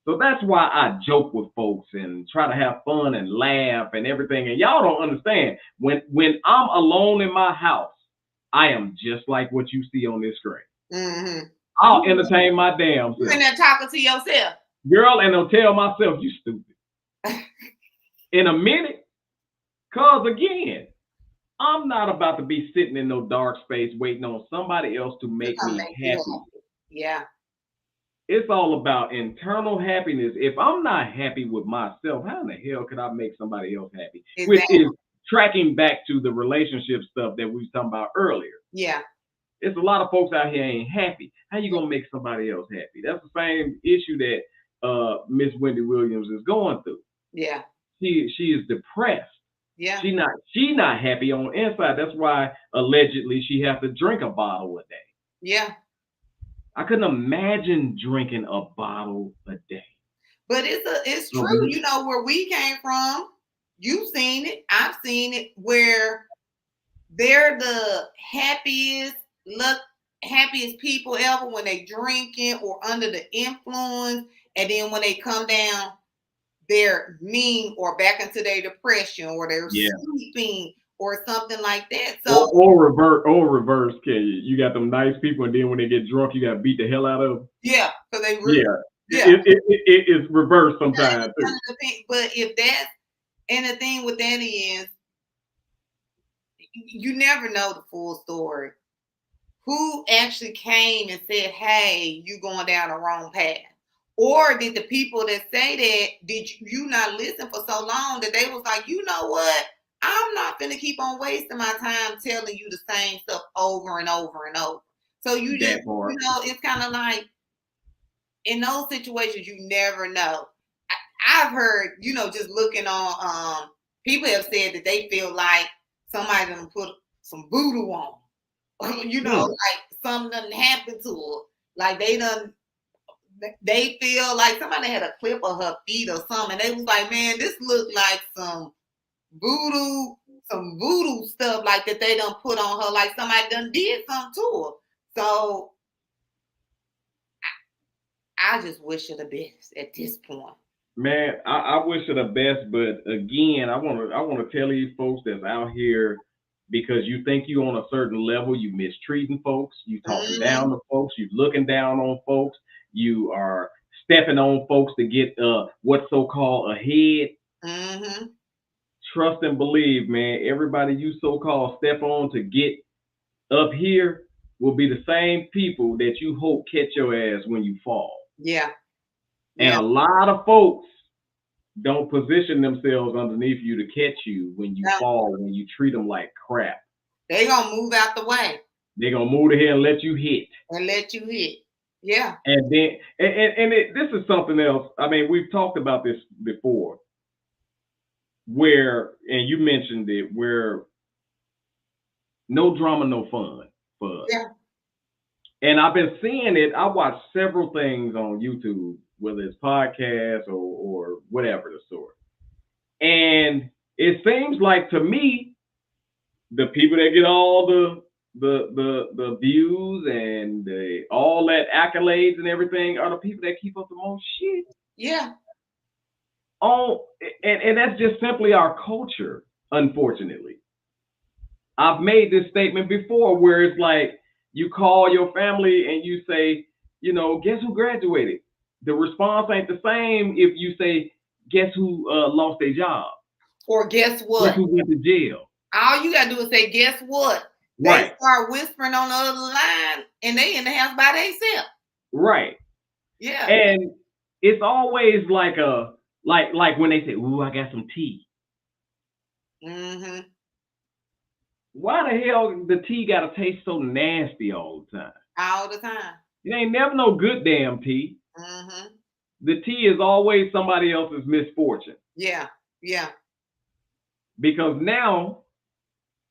So that's why I joke with folks and try to have fun and laugh and everything. And y'all don't understand. When I'm alone in my house, I am just like what you see on this screen.
Mm-hmm.
I'll entertain my damn self.
You're in there talking to yourself.
Girl, and I'll tell myself, you stupid. In a minute, because again, I'm not about to be sitting in no dark space waiting on somebody else to make me happy.
Yeah.
It's all about internal happiness. If I'm not happy with myself, how in the hell could I make somebody else happy? Exactly. Which is tracking back to the relationship stuff that we was talking about earlier.
Yeah.
It's a lot of folks out here ain't happy. How you gonna make somebody else happy? That's the same issue that Miss Wendy Williams is going through.
Yeah.
She is depressed.
Yeah.
She not happy on the inside. That's why allegedly she has to drink a bottle a day.
Yeah.
I couldn't imagine drinking a bottle a day.
But it's true. Mm-hmm. You know where we came from. You've seen it. I've seen it. Where they're the happiest people ever when they drinking or under the influence, and then when they come down, they're mean or back into their depression or they're sleeping or something like that. So
or reverse, Kenya. You got them nice people, and then when they get drunk, you got to beat the hell out of them.
Yeah, because they
it is reversed sometimes.
But if that, and the thing with that is, you never know the full story. Who actually came and said, "Hey, you going down the wrong path"? Or did the people that say that, did you not listen for so long that they was like, you know what? I'm not going to keep on wasting my time telling you the same stuff over and over and over. So you just, you know, it's kind of like in those situations, you never know. I've heard, you know, just looking on, people have said that they feel like somebody done put some voodoo on. You know, like something done happened to her. Like they feel like somebody had a clip of her feet or something. And they was like, man, this looked like some voodoo, some voodoo stuff like that they done put on her, like somebody done did something to her. So I just wish her the best at this point.
Man, I wish her the best, but again, I want to tell these folks that's out here, because you think you on a certain level, you mistreating folks, you talking down to folks, you looking down on folks, you are stepping on folks to get what's so-called ahead. Trust and believe, man, everybody you so-called step on to get up here will be the same people that you hope catch your ass when you fall.
Yeah.
And a lot of folks don't position themselves underneath you to catch you when you fall, when you treat them like crap.
They gonna move out the way.
They're gonna move to here and let you hit.
Yeah.
And then, this is something else. I mean, we've talked about this before, where, and you mentioned it, where no drama, no fun for us.
Yeah.
And I've been seeing it. I watch several things on YouTube, whether it's podcasts or whatever the sort. And it seems like, to me, the people that get all the views and all that accolades and everything are the people that keep up the most shit.
Yeah.
Oh, and that's just simply our culture, unfortunately. I've made this statement before where it's like, you call your family and you say, you know, guess who graduated? The response ain't the same if you say, guess who lost their job?
Or guess what?
Guess who went to jail?
All you gotta do is say, guess what?
Right.
They start whispering on the other line and they in the house by themselves.
Right.
Yeah.
And it's always like like when they say, ooh, I got some tea. Why the hell the tea gotta taste so nasty all the time?
All the time.
It ain't never no good damn tea. The tea is always somebody else's misfortune.
Yeah. Yeah.
Because now,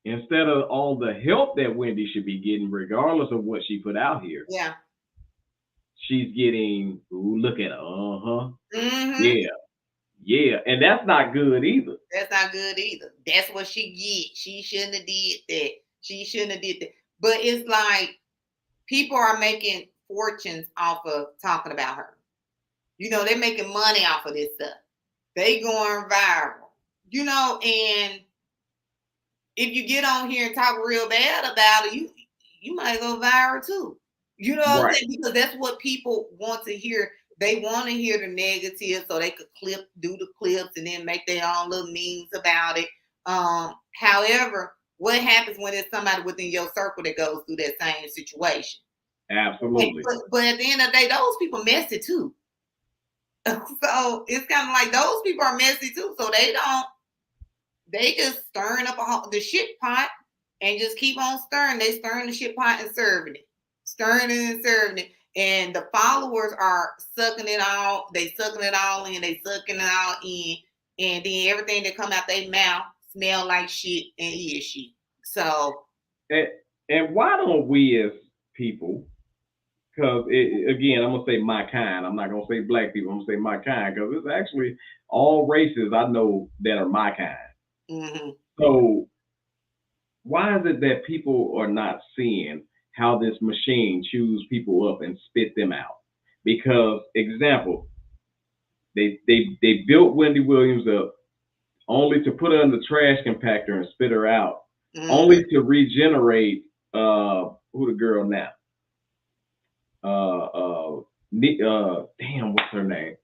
instead of all the help that Wendy should be getting, regardless of what she put out here,
yeah,
she's getting, ooh, look at her. Yeah. And that's not good either.
That's not good either. That's what she get. She shouldn't have did that. She shouldn't have did that. But it's like people are making fortunes off of talking about her. You know, they're making money off of this stuff. They going viral. You know, and if you get on here and talk real bad about it, you might go viral too. You know what I'm saying? Because that's what people want to hear. They want to hear the negative so they could do the clips and then make their own little memes about it. However, what happens when it's somebody within your circle that goes through that same situation?
Absolutely.
But at the end of the day, those people messy too. So it's kind of like those people are messy too. So they just stirring up the shit pot and just keep on stirring. They stirring the shit pot and serving it. Stirring it and serving it. And the followers are sucking it all. They sucking it all in. They sucking it all in. And then everything that come out their mouth smell like shit and is shit. So.
And why don't we as people, because again, I'm going to say my kind. I'm not going to say black people. I'm going to say my kind, because it's actually all races I know that are my kind. So why is it that people are not seeing how this machine chews people up and spit them out? Because, example, they built Wendy Williams up only to put her in the trash compactor and spit her out, only to regenerate who the girl now? Damn, what's her name?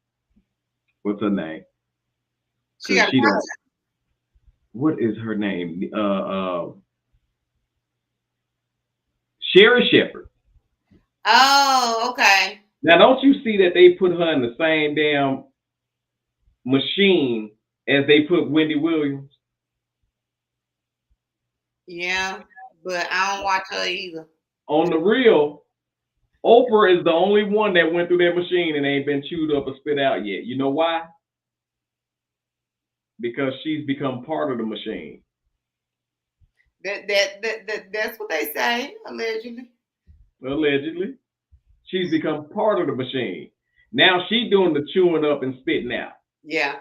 She got
what is her name? Sherry Shepherd.
Oh, okay.
Now, don't you see that they put her in the same damn machine as they put Wendy Williams?
Yeah, but I don't watch her either.
On the real, Oprah is the only one that went through that machine and ain't been chewed up or spit out yet. You know why? Because she's become part of the machine.
That's what they say, allegedly.
Allegedly. She's become part of the machine. Now she's doing the chewing up and spitting out.
Yeah.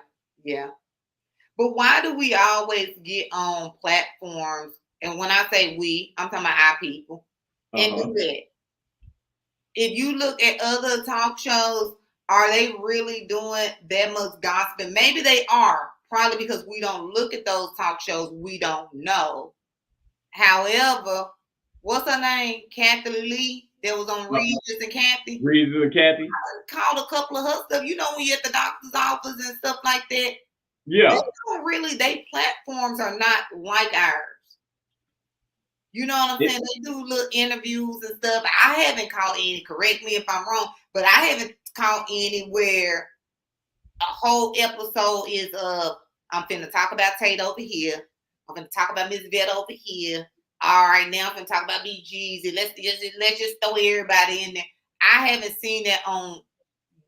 But why do we always get on platforms? And when I say we, I'm talking about our people. And do that. If you look at other talk shows, are they really doing that much gossiping? Maybe they are, probably because we don't look at those talk shows. We don't know. However, what's her name? Kathy Lee that was on Regis and Kathy.
Regis and Kathy.
I called a couple of her stuff. You know, when you're at the doctor's office and stuff like that.
Yeah.
They don't really, they platforms are not like ours. You know what I'm saying? They do little interviews and stuff. I haven't caught any, correct me if I'm wrong, but I haven't caught any where a whole episode is I'm finna talk about Tate over here. I'm finna talk about Miss Vet over here. All right, now I'm finna talk about Big Jeezy. Let's just throw everybody in there. I haven't seen that on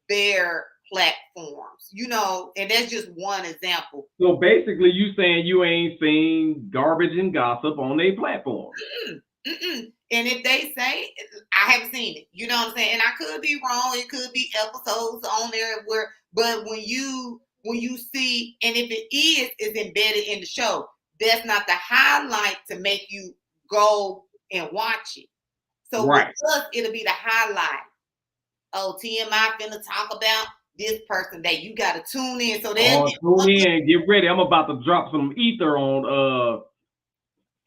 their platforms, you know, and that's just one example.
So basically, you saying you ain't seen garbage and gossip on their platform.
And if they say, I haven't seen it, you know what I'm saying? And I could be wrong. It could be episodes on there where, but when you see, and if it is, it's embedded in the show. That's not the highlight to make you go and watch it. So with us, it'll be the highlight. Oh, TMI finna talk about this person that you gotta tune in. So there's
tune in, get ready. I'm about to drop some ether on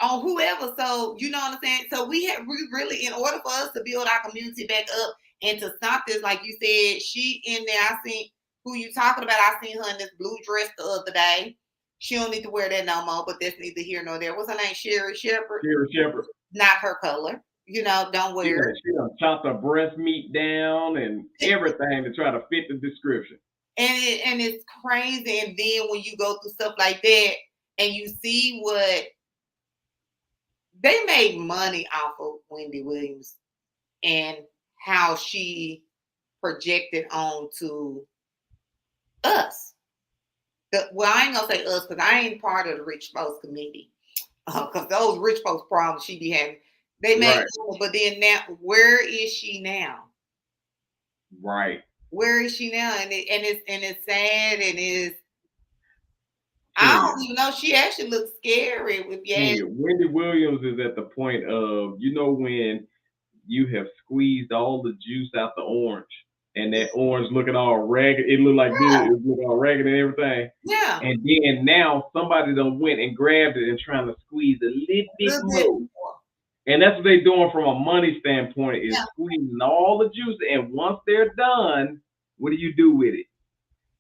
whoever. So you know what I'm saying? So we really, in order for us to build our community back up and to stop this, like you said, she in there. I seen who you talking about. I seen her in this blue dress the other day. She don't need to wear that no more, but that's neither here nor there. What's her name? Sherry Shepherd.
Sherry Shepherd.
Not her color. You know, don't wear it.
She done chopped her breast meat down and everything to try to fit the description.
And it's crazy. And then when you go through stuff like that and you see what they made money off of Wendy Williams and how she projected on to us. Well, I ain't gonna say us because I ain't part of the rich folks committee. Because those rich folks problems she be having. They made money, but then now, where is she now?
Right.
Where is she now? And it's sad and it's. I don't even know. She actually looks scary with
Wendy Williams is at the point of, you know, when you have squeezed all the juice out the orange and that orange looking all ragged. It looked like this. It looked all ragged and everything.
Yeah.
And then now somebody done went and grabbed it and trying to squeeze a little bit more. And that's what they're doing from a money standpoint is squeezing all the juice. And once they're done, what do you do with it?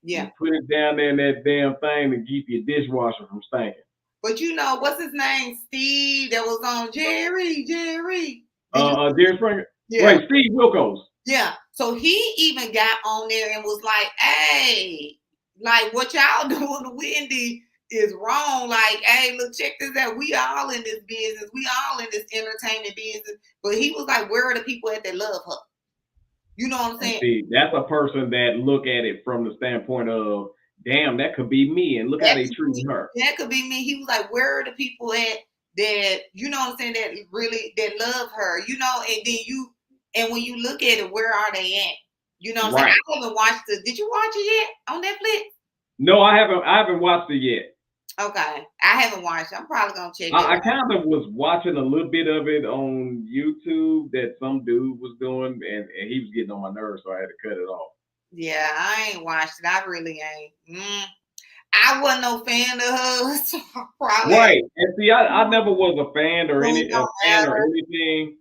Yeah.
You put it down there in that damn thing to keep your dishwasher from stinking.
But you know, what's his name? Steve that was on Jerry.
Jerry Springer?
Yeah.
Right, Steve Wilkos.
Yeah. So he even got on there and was like, hey, like what y'all doing to Wendy is wrong. Like, hey, look, check this out. We all in this business. We all in this entertainment business. But he was like, where are the people that love her? You know what I'm saying?
See, that's a person that look at it from the standpoint of, damn, that could be me. And look how they treat her.
That could be me. He was like, where are the people at that, you know what I'm saying, that really, that love her, you know, and then and when you look at it, where are they at? You know what I'm saying? I haven't watched it. Did you watch it yet on Netflix?
No, I haven't watched it yet.
Okay. I haven't watched it. I'm probably going to check it
I kind of was watching a little bit of it on YouTube that some dude was doing, and he was getting on my nerves, so I had to cut it off.
Yeah, I ain't watched it. I really ain't. I wasn't no fan of hers. So probably.
Right. And see, I never was a fan or anything.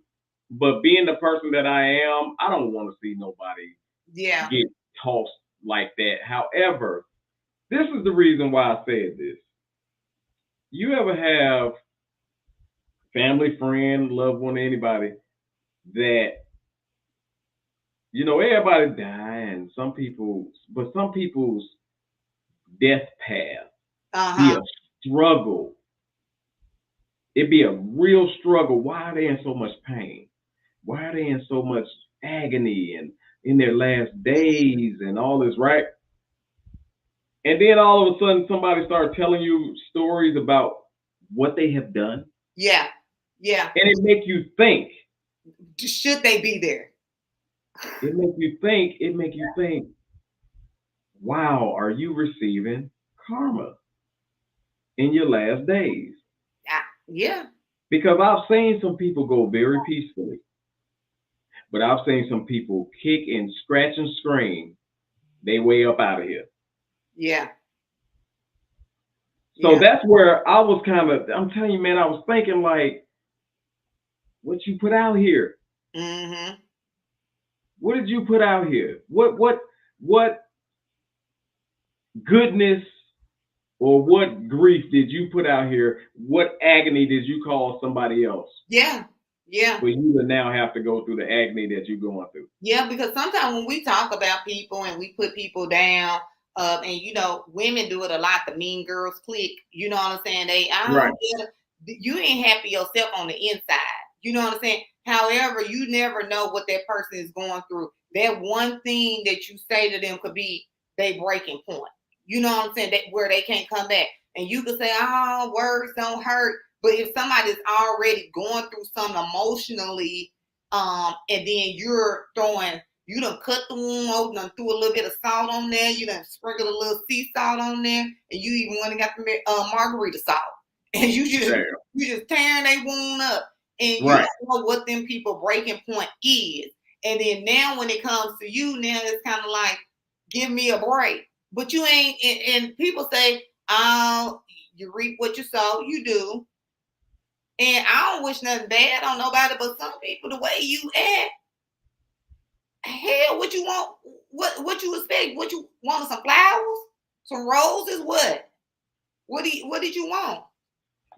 But being the person that I am, I don't want to see nobody get tossed like that. However, this is the reason why I said this. You ever have family, friend, loved one, anybody that, you know, everybody dying, some people's death path be a struggle. It'd be a real struggle. Why are they in so much pain? Why are they in so much agony and in their last days and all this, right? And then all of a sudden somebody starts telling you stories about what they have done.
Yeah. Yeah.
And it makes you think.
Should they be there?
It makes you think, wow, are you receiving karma? in your last days.
Yeah.
Because I've seen some people go very peacefully, but I've seen some people kick and scratch and scream they way up out of here.
Yeah.
So that's where I was I'm telling you, man, I was thinking like, what you put out here?
Mm-hmm.
What did you put out here? What goodness or what grief did you put out here? What agony did you cause somebody else?
Yeah. Yeah.
For you to now have to go through the agony that you're going through.
Yeah, because sometimes when we talk about people and we put people down, and you know, women do it a lot. The mean girls clique. You know what I'm saying?
Right.
You ain't happy yourself on the inside. You know what I'm saying? However, you never know what that person is going through. That one thing that you say to them could be their breaking point. You know what I'm saying? That where they can't come back. And you could say, oh, words don't hurt. But if somebody's already going through something emotionally, and then you done cut the wound open, done threw a little bit of salt on there, you done sprinkled a little sea salt on there, and you even went and got the margarita salt. And you just tearing their wound up. And you don't know what them people breaking point is. And then now when it comes to you, now it's kind of like, give me a break. But you ain't, and people say, oh, you reap what you sow. You do. And I don't wish nothing bad on nobody, but some people, the way you act, hell, what you want, what you expect? What you want, some flowers? Some roses? What did you want?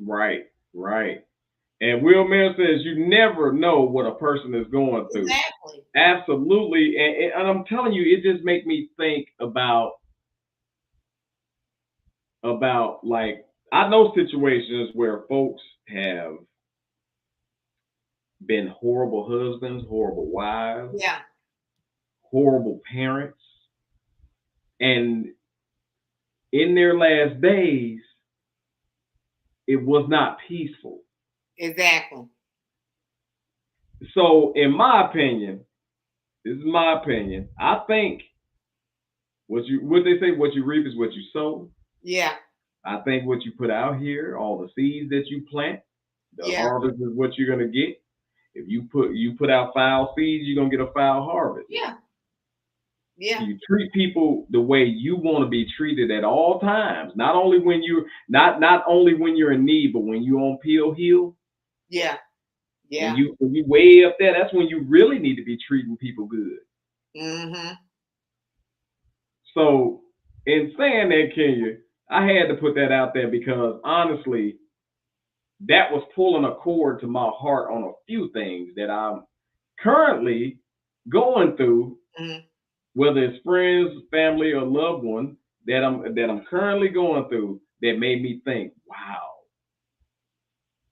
Right.
And Will Mayer says you never know what a person is going through.
Exactly.
Absolutely. And I'm telling you, it just makes me think about like, I know situations where folks have been horrible husbands, horrible wives, horrible parents. And in their last days, it was not peaceful.
Exactly.
So, in my opinion, this is my opinion, I think what they say, what you reap is what you sow.
Yeah.
I think what you put out here, all the seeds that you plant, the harvest is what you're gonna get. If you put out foul seeds, you're gonna get a foul harvest.
Yeah.
You treat people the way you want to be treated at all times. Not only when you're not only when you're in need, but when you're on pill heel.
Yeah.
When you way up there, that's when you really need to be treating people good.
Mm-hmm.
So in saying that, Kenya, I had to put that out there because honestly, that was pulling a cord to my heart on a few things that I'm currently going through, whether it's friends, family, or loved one that I'm currently going through that made me think, wow,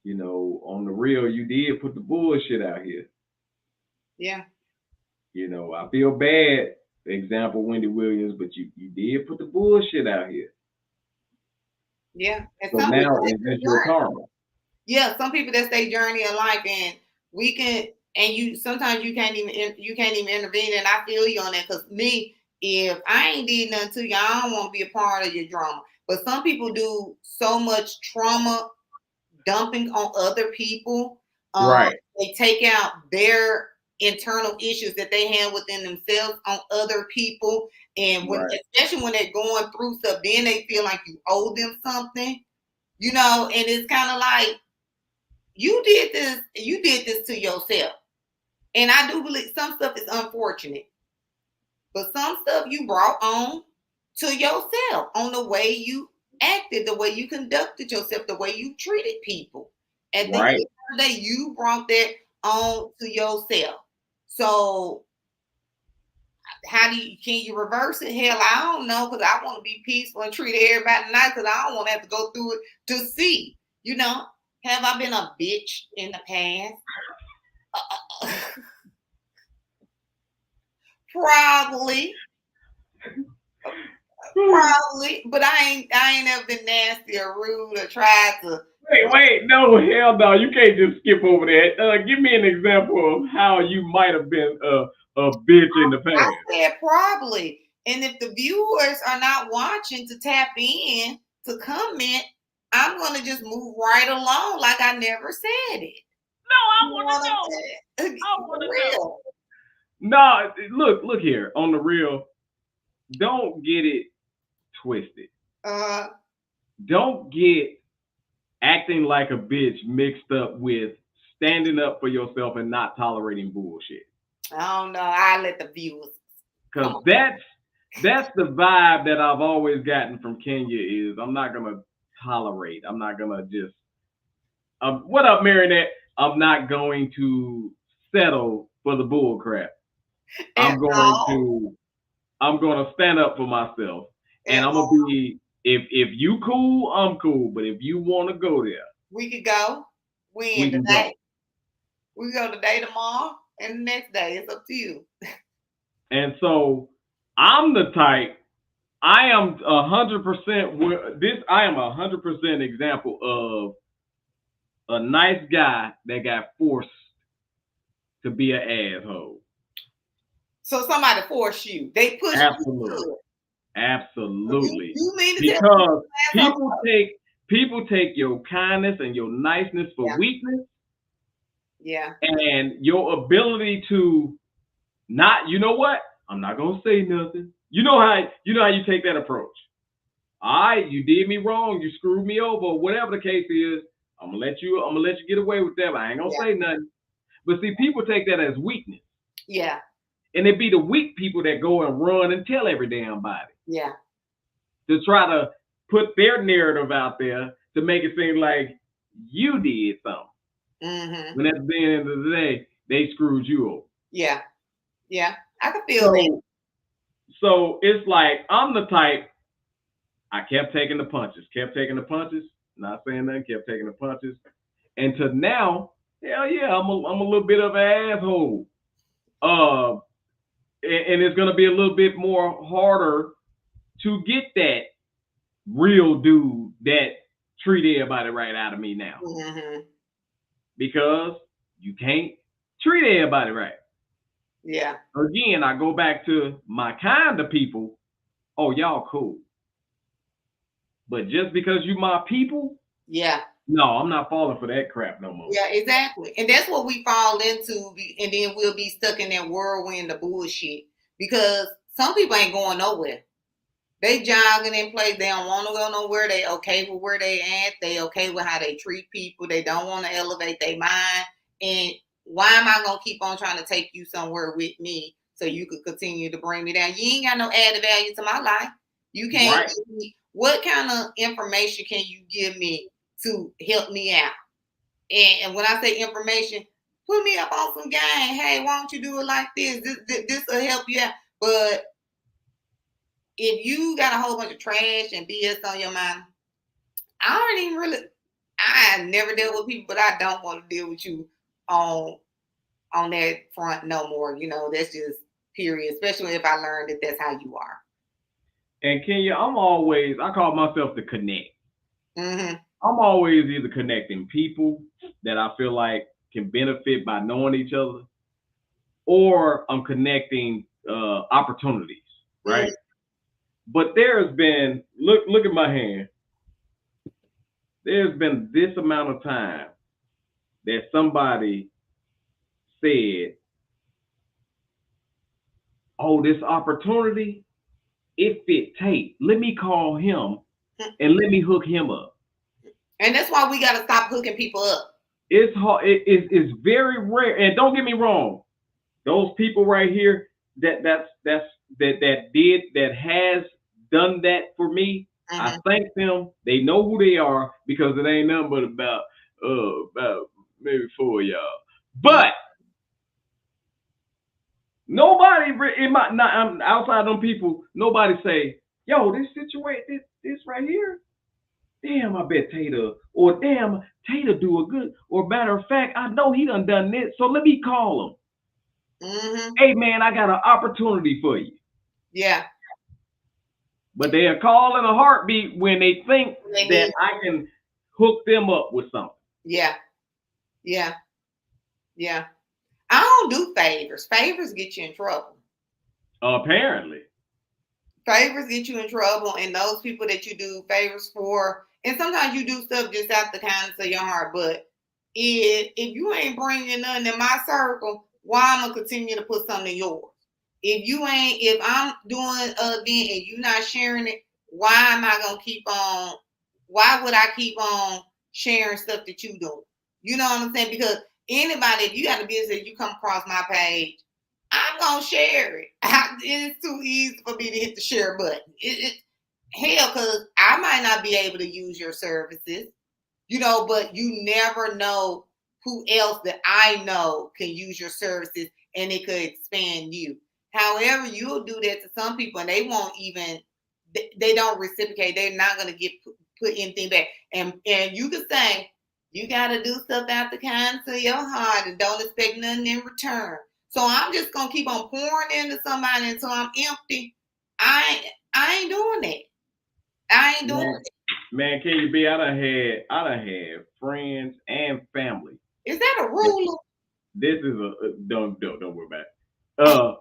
you know, on the real, you did put the bullshit out here.
Yeah.
You know, I feel bad, example, Wendy Williams, but you did put the bullshit out here.
Yeah. And
so now it's just your karma.
Yeah, some people, that's their journey of life, and we can, and you sometimes you can't even intervene. And I feel you on that, because me, if I ain't did nothing to you, I don't want to be a part of your drama. But some people do so much trauma dumping on other people.
Right.
They take out their internal issues that they have within themselves on other people, and especially when they're going through stuff, then they feel like you owe them something, you know. And it's kind of like, you did this to yourself. And I do believe some stuff is unfortunate, but some stuff you brought on to yourself, on the way you acted, the way you conducted yourself, the way you treated people. At the end of the day, you brought that on to yourself. So can you reverse it? Hell, I don't know, because I want to be peaceful and treat everybody nice, because I don't want to have to go through it to see, you know. Have I been a bitch in the past? Probably, but I ain't ever been nasty or rude or tried to.
Wait, no, hell no, you can't just skip over that. Give me an example of how you might have been a bitch in the past.
I said probably, and if the viewers are not watching to tap in to comment, I'm gonna just move right along like I never said it.
No, I
You know
want
what
to
I'm
know.
saying?
I want to know.
Real.
No, look here. On the real, don't get it twisted. Don't get acting like a bitch mixed up with standing up for yourself and not tolerating bullshit.
I don't know. I let the viewers.
Because that's the vibe that I've always gotten from Kenya is I'm not gonna tolerate. I'm not gonna just what up, Marinette? I'm not going to settle for the bull crap. I'm going to stand up for myself. And I'm gonna be if you cool, I'm cool. But if you want to go there,
we could go. We can today. We go today, tomorrow, and the next day. It's up to you.
And so I'm the type. I am 100%. I am 100% example of a nice guy that got forced to be an asshole.
So somebody forced you. They pushed you.
Absolutely.
You mean to
because people take your kindness and your niceness for weakness.
Yeah.
And your ability to not, you know what? I'm not gonna say nothing. You know how you take that approach. All right, you did me wrong, you screwed me over, whatever the case is. I'm gonna let you get away with that, but I ain't gonna say nothing. But see, people take that as weakness.
Yeah.
And it be the weak people that go and run and tell every damn body.
Yeah.
To try to put their narrative out there to make it seem like you did something.
Mm-hmm.
When at the end of the day, they screwed you over.
Yeah. Yeah. I can feel that.
So it's like I'm the type, I kept taking the punches, not saying nothing, kept taking the punches. And to now, hell yeah, I'm a little bit of an asshole. And it's gonna be a little bit more harder to get that real dude that treat everybody right out of me now.
Mm-hmm.
Because you can't treat everybody right.
Yeah.
Again, I go back to my kind of people. Oh, y'all cool. But just because you my people,
yeah.
No, I'm not falling for that crap no more.
Yeah, exactly. And that's what we fall into, and then we'll be stuck in that whirlwind of bullshit. Because some people ain't going nowhere. They jogging in place. They don't want to go nowhere. They okay with where they at. They okay with how they treat people. They don't want to elevate their mind. And why am I going to keep on trying to take you somewhere with me so you could continue to bring me down? You ain't got no added value to my life. You can't give me, what kind of information can you give me to help me out? And when I say information, put me up on some game. Hey, why don't you do it like this? This will help you out. But if you got a whole bunch of trash and BS on your mind, I never dealt with people, but I don't want to deal with you on that front no more. You know, that's just period, especially if I learned that that's how you are.
And Kenya, I call myself the connect.
Mm-hmm.
I'm always either connecting people that I feel like can benefit by knowing each other, or I'm connecting opportunities, right? Mm-hmm. But there's been, look at my hand. There's been this amount of time that somebody said, oh, this opportunity, it fit Tate. Let me call him and let me hook him up.
And that's why we got to stop hooking people up.
It's hard. It's very rare. And don't get me wrong. Those people right here that has done that for me, mm-hmm. I thank them. They know who they are because it ain't nothing but about maybe 4 of y'all. But nobody outside of them people, nobody say, yo, this situation, this right here, damn, I bet Tater, or damn, Tater do a good, or matter of fact, I know he done this, so let me call him. Mm-hmm. Hey, man, I got an opportunity for you.
Yeah.
But they'll call in a heartbeat when they think that I can hook them up with something.
Yeah. Yeah. Yeah. I don't do favors. Favors get you in trouble.
Apparently.
Favors get you in trouble, and those people that you do favors for, And sometimes you do stuff just out the kindness of your heart. But if you ain't bringing nothing in my circle, why I'm gonna continue to put something in yours? If I'm doing an event and you're not sharing it, why would I keep on sharing stuff that you do? You know what I'm saying? Because anybody, if you got a business, you come across my page, I'm gonna share it. It's too easy for me to hit the share button. Hell, because I might not be able to use your services, but you never know who else that I know can use your services and it could expand you. However, you'll do that to some people and they won't even, they don't reciprocate. They're not going to put anything back. And you can say, you got to do stuff out the kindness of your heart and don't expect nothing in return. So I'm just going to keep on pouring into somebody until I'm empty. I ain't doing that. I ain't doing it.
Man, can you be? I done had friends and family.
Is that a ruler?
This is don't worry about it.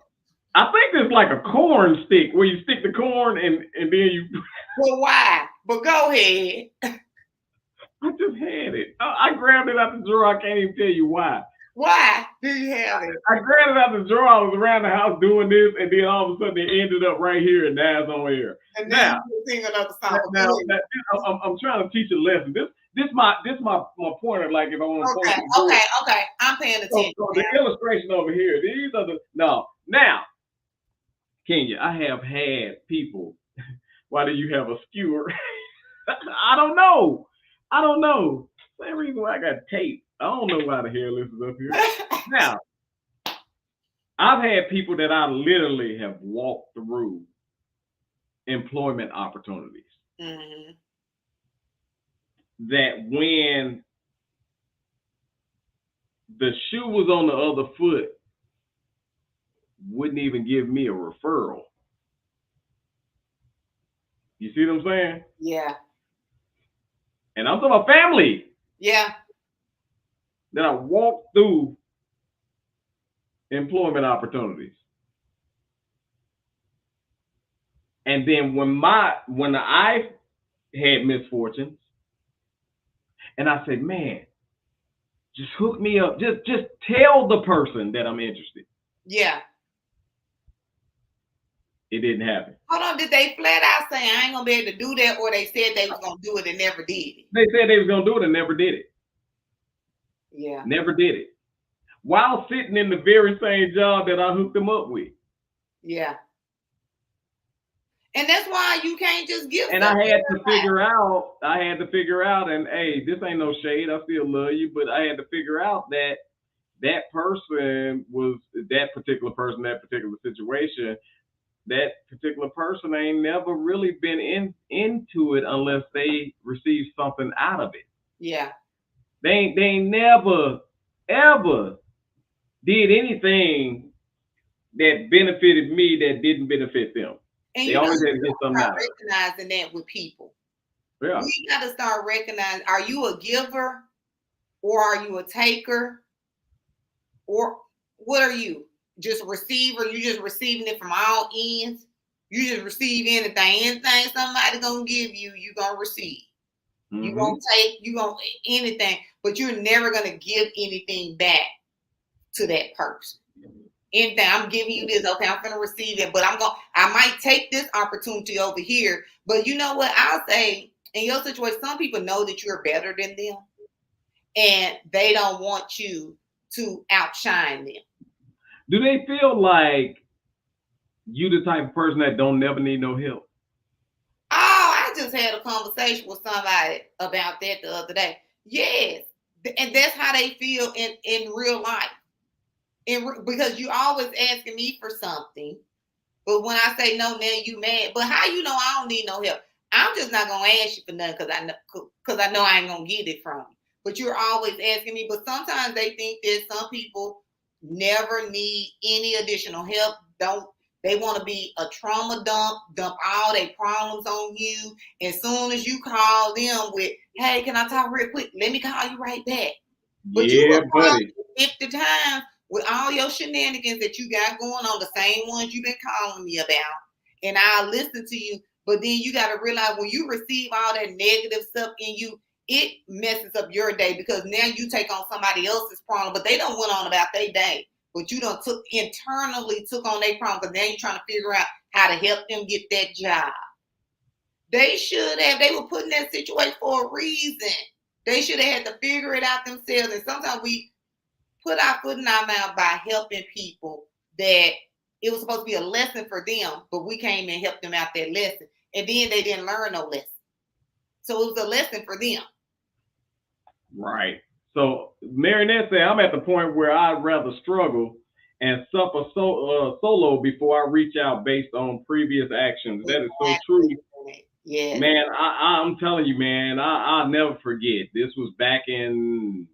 I think it's like a corn stick where you stick the corn and then you.
Well, why? But go ahead.
I just had it. I grabbed it out the drawer. I can't even tell you why.
Why did you have it?
I grabbed it out the drawer. I was around the house doing this, and then all of a sudden it ended up right here, and now it's on here.
And now you sing another song.
I'm trying to teach a lesson. This my point of like if I want to.
Okay. I'm paying attention.
So the illustration over here. These are the now. Kenya, I have had people. Why do you have a skewer? I don't know. Same reason why I got tape. I don't know why the hell this is up here. Now, I've had people that I literally have walked through employment opportunities.
Mm-hmm.
That when the shoe was on the other foot, wouldn't even give me a referral. You see what I'm saying?
Yeah.
And I'm talking about family.
Yeah.
That I walked through employment opportunities. And then when I had misfortunes, and I said, man, just hook me up. Just tell the person that I'm interested.
Yeah.
It didn't happen.
Hold on, did they flat out say I ain't gonna be able to do that, or they said they was gonna do it and never did it?
They said they was gonna do it and never did it.
Yeah.
Never did it. While sitting in the very same job that I hooked them up with.
Yeah. And that's why you can't just give.
And I had to figure out, and hey, this ain't no shade. I still love you, but I had to figure out that person was that particular person, that particular situation. That particular person ain't never really been into it unless they receive something out of it.
Yeah.
They never, ever did anything that benefited me that didn't benefit them.
And
they always had to get something out of it.
Recognizing that with people.
Yeah.
We got to start recognizing, are you a giver or are you a taker? Or what are you? Just a receiver? You just receiving it from all ends? You just receive anything somebody gonna give you, you gonna receive. Mm-hmm. You gonna take, you gonna anything, but you're never gonna give anything back to that person. Anything, I'm giving you this, okay, I'm gonna receive it, but I might take this opportunity over here. But you know what? I'll say in your situation, some people know that you're better than them, and they don't want you to outshine them.
Do they feel like you the type of person that don't never need no help?
Oh, I just had a conversation with somebody about that the other day. Yes, and that's how they feel in real life. Because you always asking me for something, but when I say no, now you mad. But how you know I don't need no help? I'm just not gonna ask you for nothing because I know I ain't gonna get it from you. But you're always asking me. But sometimes they think that some people never need any additional help. They want to be a trauma dump all their problems on you. As soon as you call them with, hey, can I talk real quick? Let me call you right back. But
yeah, buddy.
50 times with all your shenanigans that you got going on, the same ones you've been calling me about, and I'll listen to you. But then you got to realize when you receive all that negative stuff in you, it messes up your day because now you take on somebody else's problem, but they don't went on about their day. But you done internally took on their problem because now you're trying to figure out how to help them get that job. They were put in that situation for a reason. They should have had to figure it out themselves. And sometimes we put our foot in our mouth by helping people that it was supposed to be a lesson for them, but we came and helped them out that lesson. And then they didn't learn no lesson. So it was a lesson for them.
Right. So Marinette said, I'm at the point where I'd rather struggle and suffer solo before I reach out based on previous actions. That is so true.
Yeah.
Man, I'm telling you, man, I'll never forget. This was back in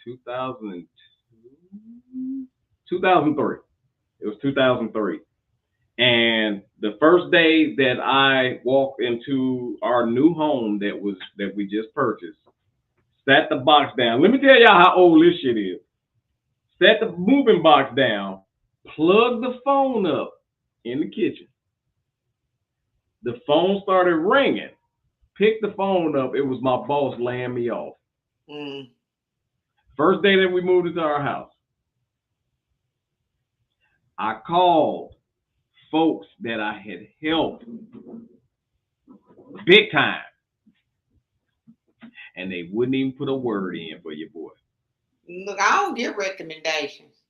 2003. It was 2003. And the first day that I walked into our new home that we just purchased, sat the box down. Let me tell y'all how old this shit is. Set the moving box down, plug the phone up in the kitchen. The phone started ringing. Picked the phone up. It was my boss laying me off. First day that we moved into our house. I called folks that I had helped big time. And they wouldn't even put a word in for your boy.
Look, I don't give recommendations.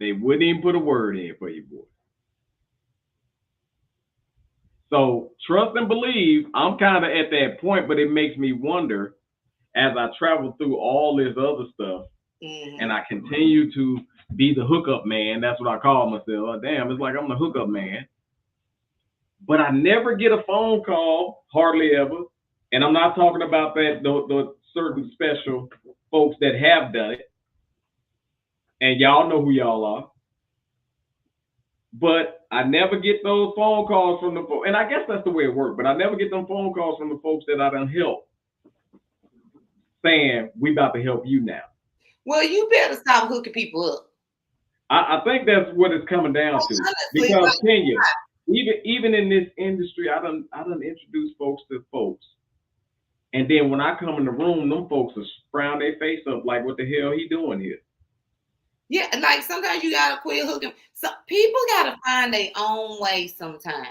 They wouldn't even put a word in for your boy. So trust and believe, I'm kind of at that point, but it makes me wonder as I travel through all this other stuff and I continue to be the hookup man. That's what I call myself. Damn, it's like I'm the hookup man. But I never get a phone call, hardly ever. And I'm not talking about that the certain special folks that have done it. And y'all know who y'all are. But I never get those phone calls from the folks. And I guess that's the way it works. But I never get them phone calls from the folks that I done helped saying, we about to help you now.
Well, you better stop hooking people up.
I think that's what it's coming down to.
Honestly,
because Kenya, even in this industry, I done introduced folks to folks. And then when I come in the room, them folks will frown their face up like, what the hell he doing here?
Yeah, like sometimes you gotta quit hooking. So people gotta find their own way sometimes.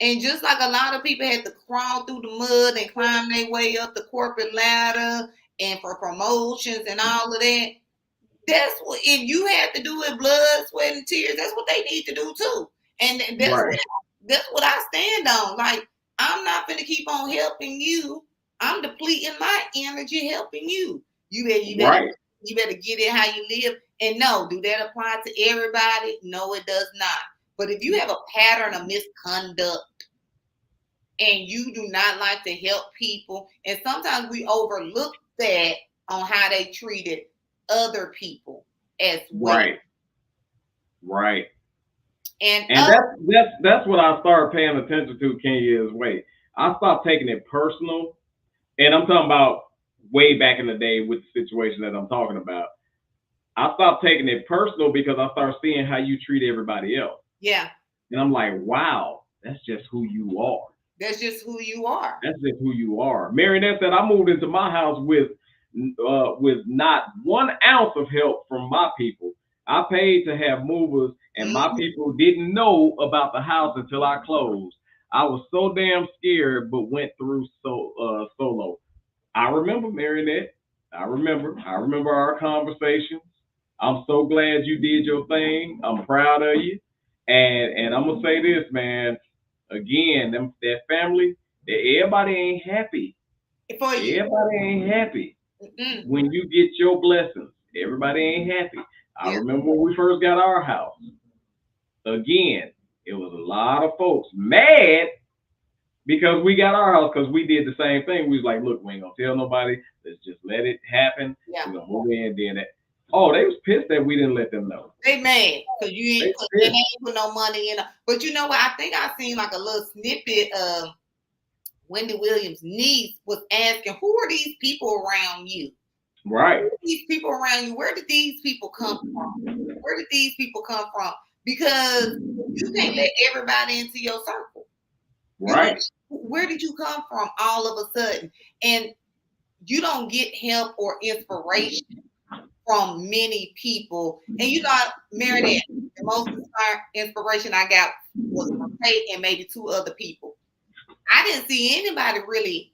And just like a lot of people had to crawl through the mud and climb their way up the corporate ladder and for promotions and all of that, that's what, if you had to do it blood, sweat, and tears, that's what they need to do too. And that's what I stand on. Like, I'm not gonna keep on helping you. I'm depleting my energy helping you. You better get it how you live. And no, do that apply to everybody? No, it does not. But if you have a pattern of misconduct and you do not like to help people, and sometimes we overlook that on how they treated other people as well.
Right.
And
that's what I started paying attention to, Kenya, as well. I stopped taking it personal. And I'm talking about way back in the day with the situation that I'm talking about. I stopped taking it personal because I started seeing how you treat everybody else.
Yeah.
And I'm like, wow, that's just who you are.
That's just who you are.
That's just who you are. Marinette said, I moved into my house with not 1 ounce of help from my people. I paid to have movers, and my people didn't know about the house until I closed. I was so damn scared, but went through solo. I remember, Marinette. I remember our conversations. I'm so glad you did your thing. I'm proud of you. And I'm gonna say this, man. Again, that family, everybody ain't happy. Everybody ain't happy when you get your blessings. Everybody ain't happy. I remember when we first got our house. Again, it was a lot of folks mad because we got our house because we did the same thing. We was like, look, we ain't gonna tell nobody. Let's just let it happen.
Yeah.
We're gonna move in, then that. Oh, they was pissed that we didn't let them know.
They mad because you ain't put no money in. But you know what? I think I seen like a little snippet of Wendy Williams' niece was asking, who are these people around you?
Right.
Who are these people around you? Where did these people come from? Where did these people come from? Because you can't let everybody into your circle.
Right.
Where did you come from all of a sudden? And you don't get help or inspiration from many people. And you know, Meredith, the most inspiration I got was from Kate and maybe 2 other people. I didn't see anybody really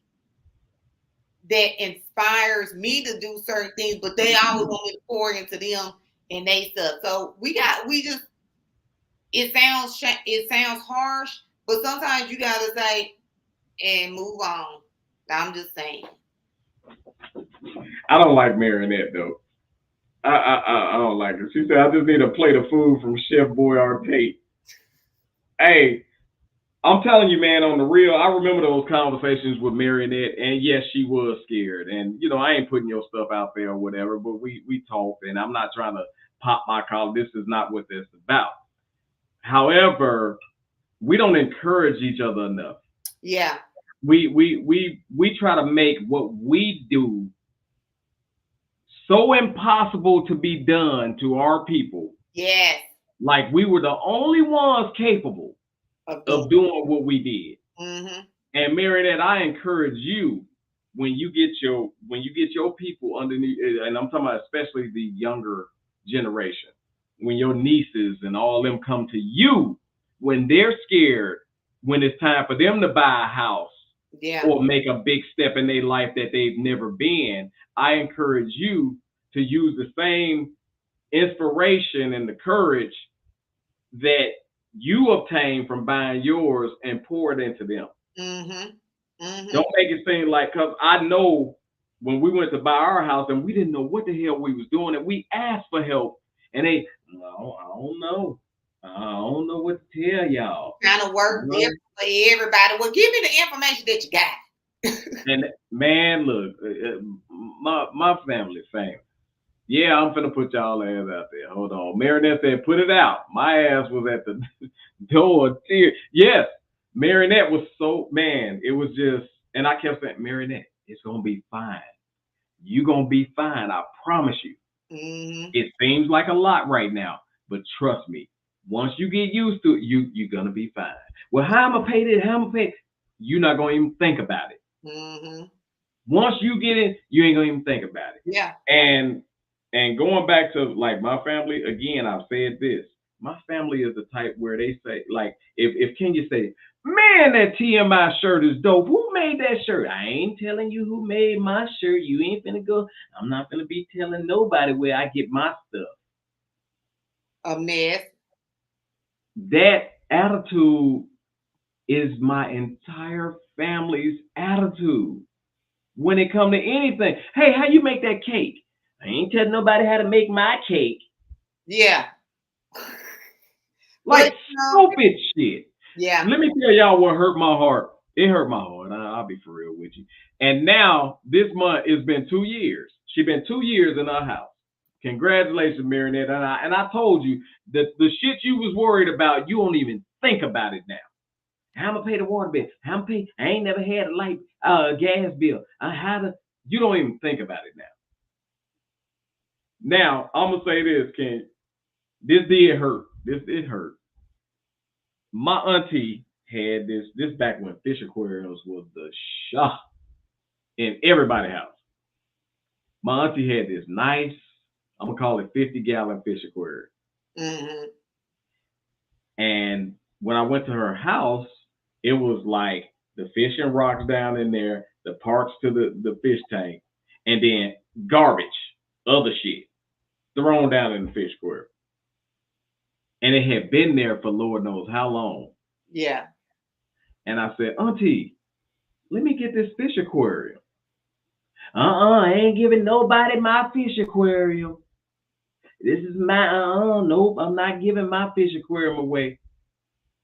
that inspires me to do certain things, but they always want me to pour into them and they stuff. So it sounds harsh, but sometimes you gotta say and move on. I'm just saying.
I don't like Marinette though. I don't like her. She said, I just need a plate of food from Chef Boyardee. Hey, I'm telling you, man, on the real, I remember those conversations with Marinette, and yes, she was scared. And, you know, I ain't putting your stuff out there or whatever, but we talked, and I'm not trying to pop my collar. This is not what this is about. However, we don't encourage each other enough.
Yeah.
We try to make what we do so impossible to be done to our people.
Yes.
Like we were the only ones capable of doing what we did.
Mm-hmm.
And Marinette, I encourage you when you get your people underneath, and I'm talking about especially the younger generation, when your nieces and all them come to you when they're scared, when it's time for them to buy a house or make a big step in their life that they've never been, I encourage you to use the same inspiration and the courage that you obtain from buying yours and pour it into them.
Mm-hmm. Mm-hmm.
Don't make it seem like, because I know when we went to buy our house and we didn't know what the hell we was doing, and we asked for help, and they, no, I don't know what to tell y'all.
Kind of work different for everybody. Well, give me the information that you got.
And man, look, my family famous. Yeah, I'm finna put y'all ass out there. Hold on. Marinette said, put it out. My ass was at the door. Yes, Marinette was so, man, it was just, and I kept saying, Marinette, it's going to be fine. You're going to be fine. I promise you.
Mm-hmm.
It seems like a lot right now, but trust me, once you get used to it, you're going to be fine. Well, how am I pay this? How am I pay? You're not going to even think about it.
Mm-hmm.
Once you get in, you ain't going to even think about it.
Yeah.
And going back to like my family, again, I've said this. My family is the type where they say, like, if Kenya say, man, that TMI shirt is dope. Who made that shirt? I ain't telling you who made my shirt. You ain't finna go. I'm not finna be telling nobody where I get my stuff.
A mess.
That attitude is my entire family's attitude. When it comes to anything, hey, how you make that cake? I ain't telling nobody how to make my cake.
Yeah.
Like stupid shit.
Yeah.
Let me tell y'all what hurt my heart. It hurt my heart. I'll be for real with you. And now this month it's been 2 years. She been 2 years in our house. Congratulations, Marinette. And I told you that the shit you was worried about, you don't even think about it now. How am I pay the water bill? How am I pay? I ain't never had a light gas bill. You don't even think about it now. Now, I'm going to say this, Ken. This did hurt. It hurt. My auntie had this back when fish aquariums was the shop in everybody's house. My auntie had this nice, I'm going to call it 50-gallon fish aquarium.
Mm-hmm.
And when I went to her house, it was like the fishing rocks down in there, the parts to the fish tank, and then garbage, other shit, thrown down in the fish aquarium. And it had been there for Lord knows how long.
Yeah.
And I said, Auntie, let me get this fish aquarium. I ain't giving nobody my fish aquarium. This is my, nope, I'm not giving my fish aquarium away.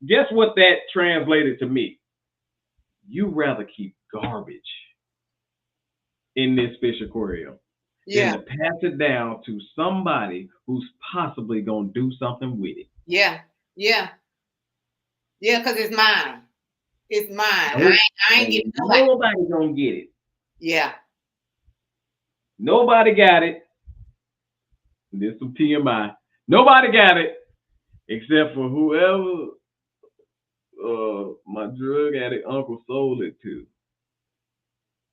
Guess what that translated to me? You rather keep garbage in this fish aquarium than to pass it down to somebody who's possibly going to do something with it.
Yeah. Yeah. Yeah, because it's mine. It's mine. I ain't getting nobody.
Nobody going to get it.
Yeah.
Nobody got it. This is some TMI. Nobody got it except for whoever my drug addict uncle sold it to.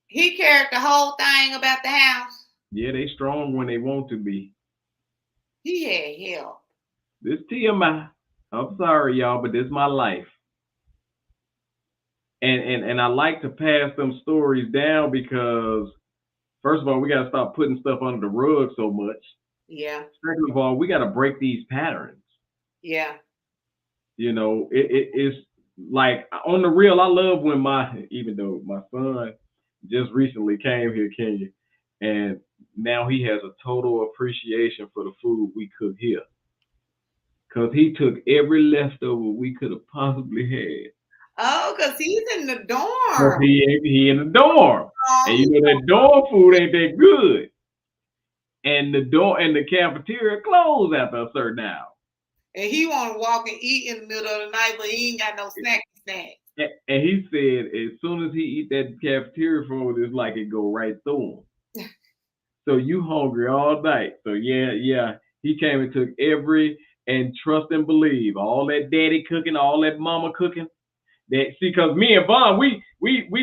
He carried the whole thing about the house.
Yeah, they strong when they want to be.
He had help.
This TMI. I'm sorry, y'all, but this is my life. And I like to pass them stories down because, first of all, we got to stop putting stuff under the rug so much.
Yeah.
Second of all, we got to break these patterns.
Yeah.
You know, it's like on the real. I love when even though my son just recently came here, Kenya, and now he has a total appreciation for the food we cook here. Because he took every leftover we could have possibly had.
Oh, because he's in the dorm.
He in the dorm. Oh. And you know that dorm food ain't that good. And the cafeteria closed after a certain hour.
And he want to walk and eat in the middle of the night, but he ain't got no snacks.
And he said as soon as he eat that cafeteria food, it's like it go right through him. So you hungry all night. So yeah. He came and took and trust and believe all that daddy cooking, all that mama cooking. Because me and Vaughn, we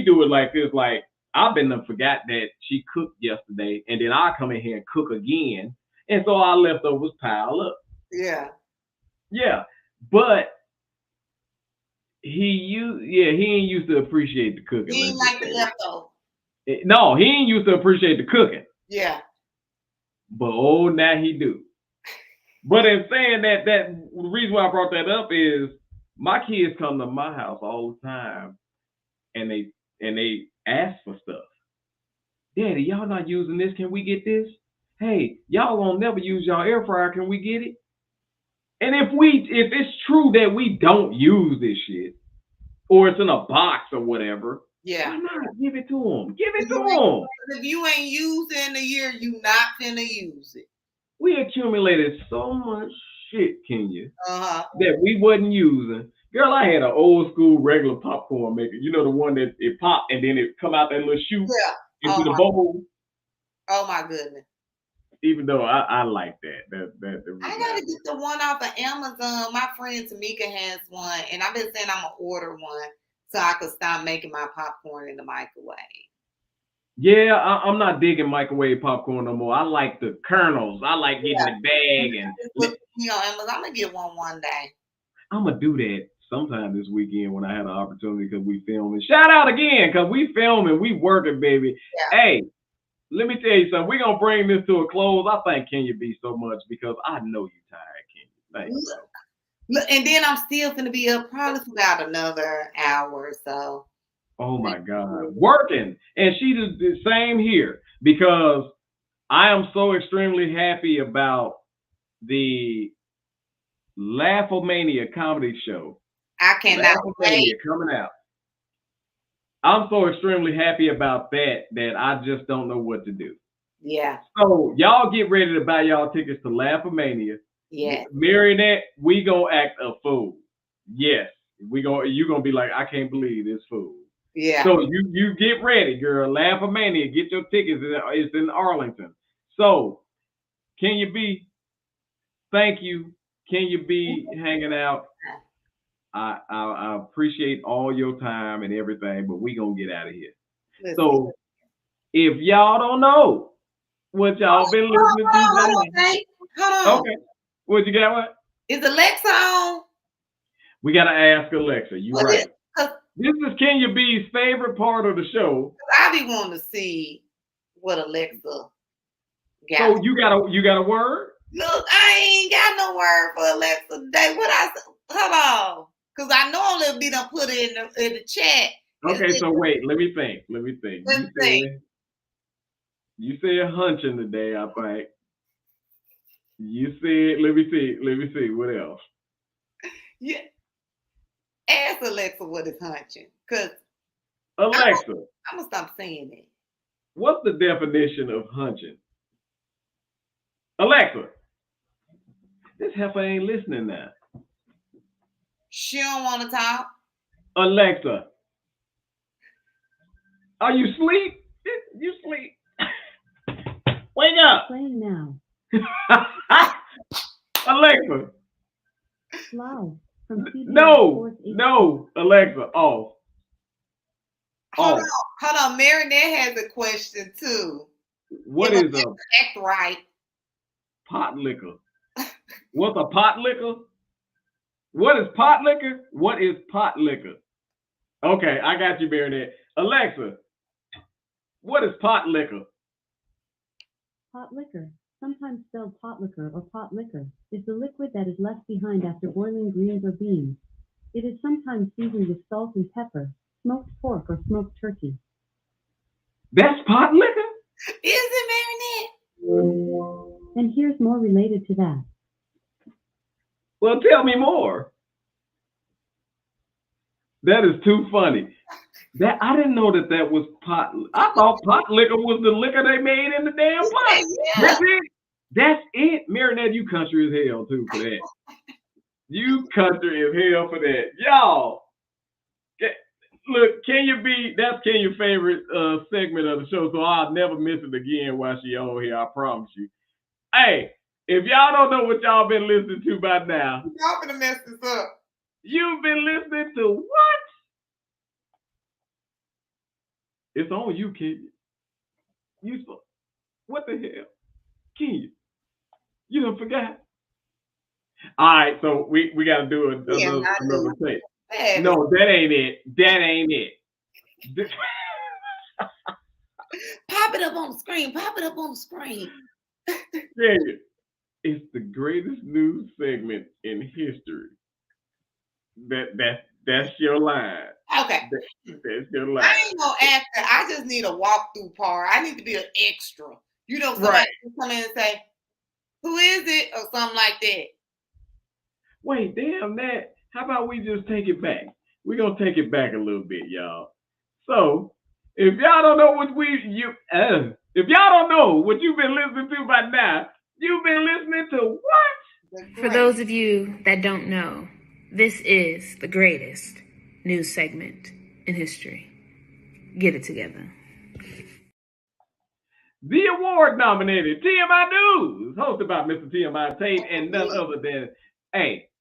do it like this. Like I've been forgot that she cooked yesterday, and then I come in here and cook again, and so our leftovers pile up. Yeah, but he ain't used to appreciate the cooking.
He ain't like the leftovers.
No, he ain't used to appreciate the cooking.
Yeah.
But now he do. But in saying that the reason why I brought that up is my kids come to my house all the time and they ask for stuff. Daddy, y'all not using this. Can we get this? Hey, y'all won't never use y'all air fryer. Can we get it? And if it's true that we don't use this shit, or it's in a box or whatever, why not give it to them? Give it to them.
If you ain't used it in a year, you not finna use it.
We accumulated so much shit, Kenya, that we wasn't using. Girl, I had an old school regular popcorn maker. You know the one that it popped and then it come out that little chute into the bowl.
Oh my goodness.
Even though I like that.
I gotta get the one off of Amazon. My friend Tamika has one, and I've been saying I'm gonna order one so I could stop making my popcorn in the microwave.
Yeah, I'm not digging microwave popcorn no more. I like the kernels. I like getting the bag and
Amazon. I'm gonna get one day.
I'm gonna do that sometime this weekend when I had an opportunity because we filming. Shout out again because we filming, we working, baby. Yeah. Hey, let me tell you something. We're gonna bring this to a close. I thank Kenya B so much because I know you're tired, Kenya. Thank you.
Look, and then I'm still gonna be up probably for about another hour or so.
Oh my God, working. And she did the same here because I am so extremely happy about the Laugh-O-Mania comedy show.
I cannot wait.
Coming out. I'm so extremely happy about that I just don't know what to do.
Yeah.
So y'all get ready to buy y'all tickets to Laugh-O-Mania.
Yeah.
Marionette, we gonna act a fool. Yes. You gonna be like, I can't believe this fool.
Yeah.
So you get ready, girl. Laugh-O-Mania, get your tickets. It's in Arlington. So, Kenya B, thank you. Kenya B hanging out. I appreciate all your time and everything, but we gonna get out of here. Listen. So, if y'all don't know what y'all been listening to,
hold on.
Okay. What you got? What?
Is Alexa on?
We gotta ask Alexa. You right. This is Kenya B's favorite part of the show.
I be wanting to see what Alexa got.
So you got a word?
Look, I ain't got no word for Alexa today. Hold on, because I normally be done put it in the chat.
Okay, so wait, let me think. You said hunching today, I think. You said, let me see, what else?
Yeah. Ask Alexa what is hunching, because
Alexa,
I'm gonna stop saying it.
What's the definition of hunching? Alexa, this heifer ain't listening now.
She don't want to talk.
Alexa, are you asleep? You sleep? Wake up.
Playing now.
Alexa.
Slow.
No, Alexa, off.
Hold on. Marinette has a question too.
What is a
act right?
Pot liquor? What's a pot liquor? What is pot liquor? What is pot liquor? Okay, I got you, Marinette. Alexa, what is pot liquor?
Pot liquor, sometimes spelled pot liquor or pot liquor, is the liquid that is left behind after boiling greens or beans. It is sometimes seasoned with salt and pepper, smoked pork, or smoked turkey.
That's pot liquor?
Is it, Marinette?
And here's more related to that.
Well, tell me more. That is too funny. That I didn't know that was pot. I thought pot liquor was the liquor they made in the damn pot.
Yeah.
That's it. That's it. Marinette, you country as hell too for that. You country as hell for that. Y'all. Look, that's Kenya's favorite segment of the show, so I'll never miss it again while she on here, I promise you. Hey, if y'all don't know what y'all been listening to by now,
y'all gonna mess this up.
You've been listening to what? It's on you, Kenya. What the hell? Kenya, you done forgot. All right, so we got to do another tape. No, that ain't it. That ain't it.
Pop it up on the screen. Pop it up on the screen.
Kenya, it's the greatest news segment in history. That's your line.
Okay.
That's your line.
I ain't no actor. I just need a walkthrough part. I need to be an extra. You know, somebody can come in and say, "Who is it?" or something like that.
Wait, damn that. How about we just take it back? We're gonna take it back a little bit, y'all. So if y'all don't know if y'all don't know what you've been listening to by now, you've been listening to what?
For those of you that don't know, this is the greatest news segment in history. Get it together.
The award-nominated TMI News, hosted by Mr. TMI Tate and none other than,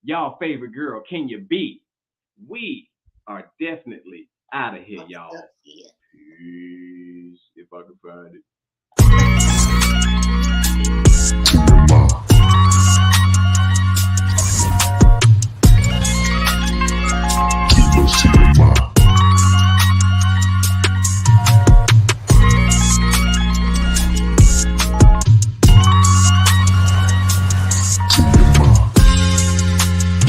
y'all favorite girl, Kenya B. We are definitely out of here, y'all. Peace, if I can find it.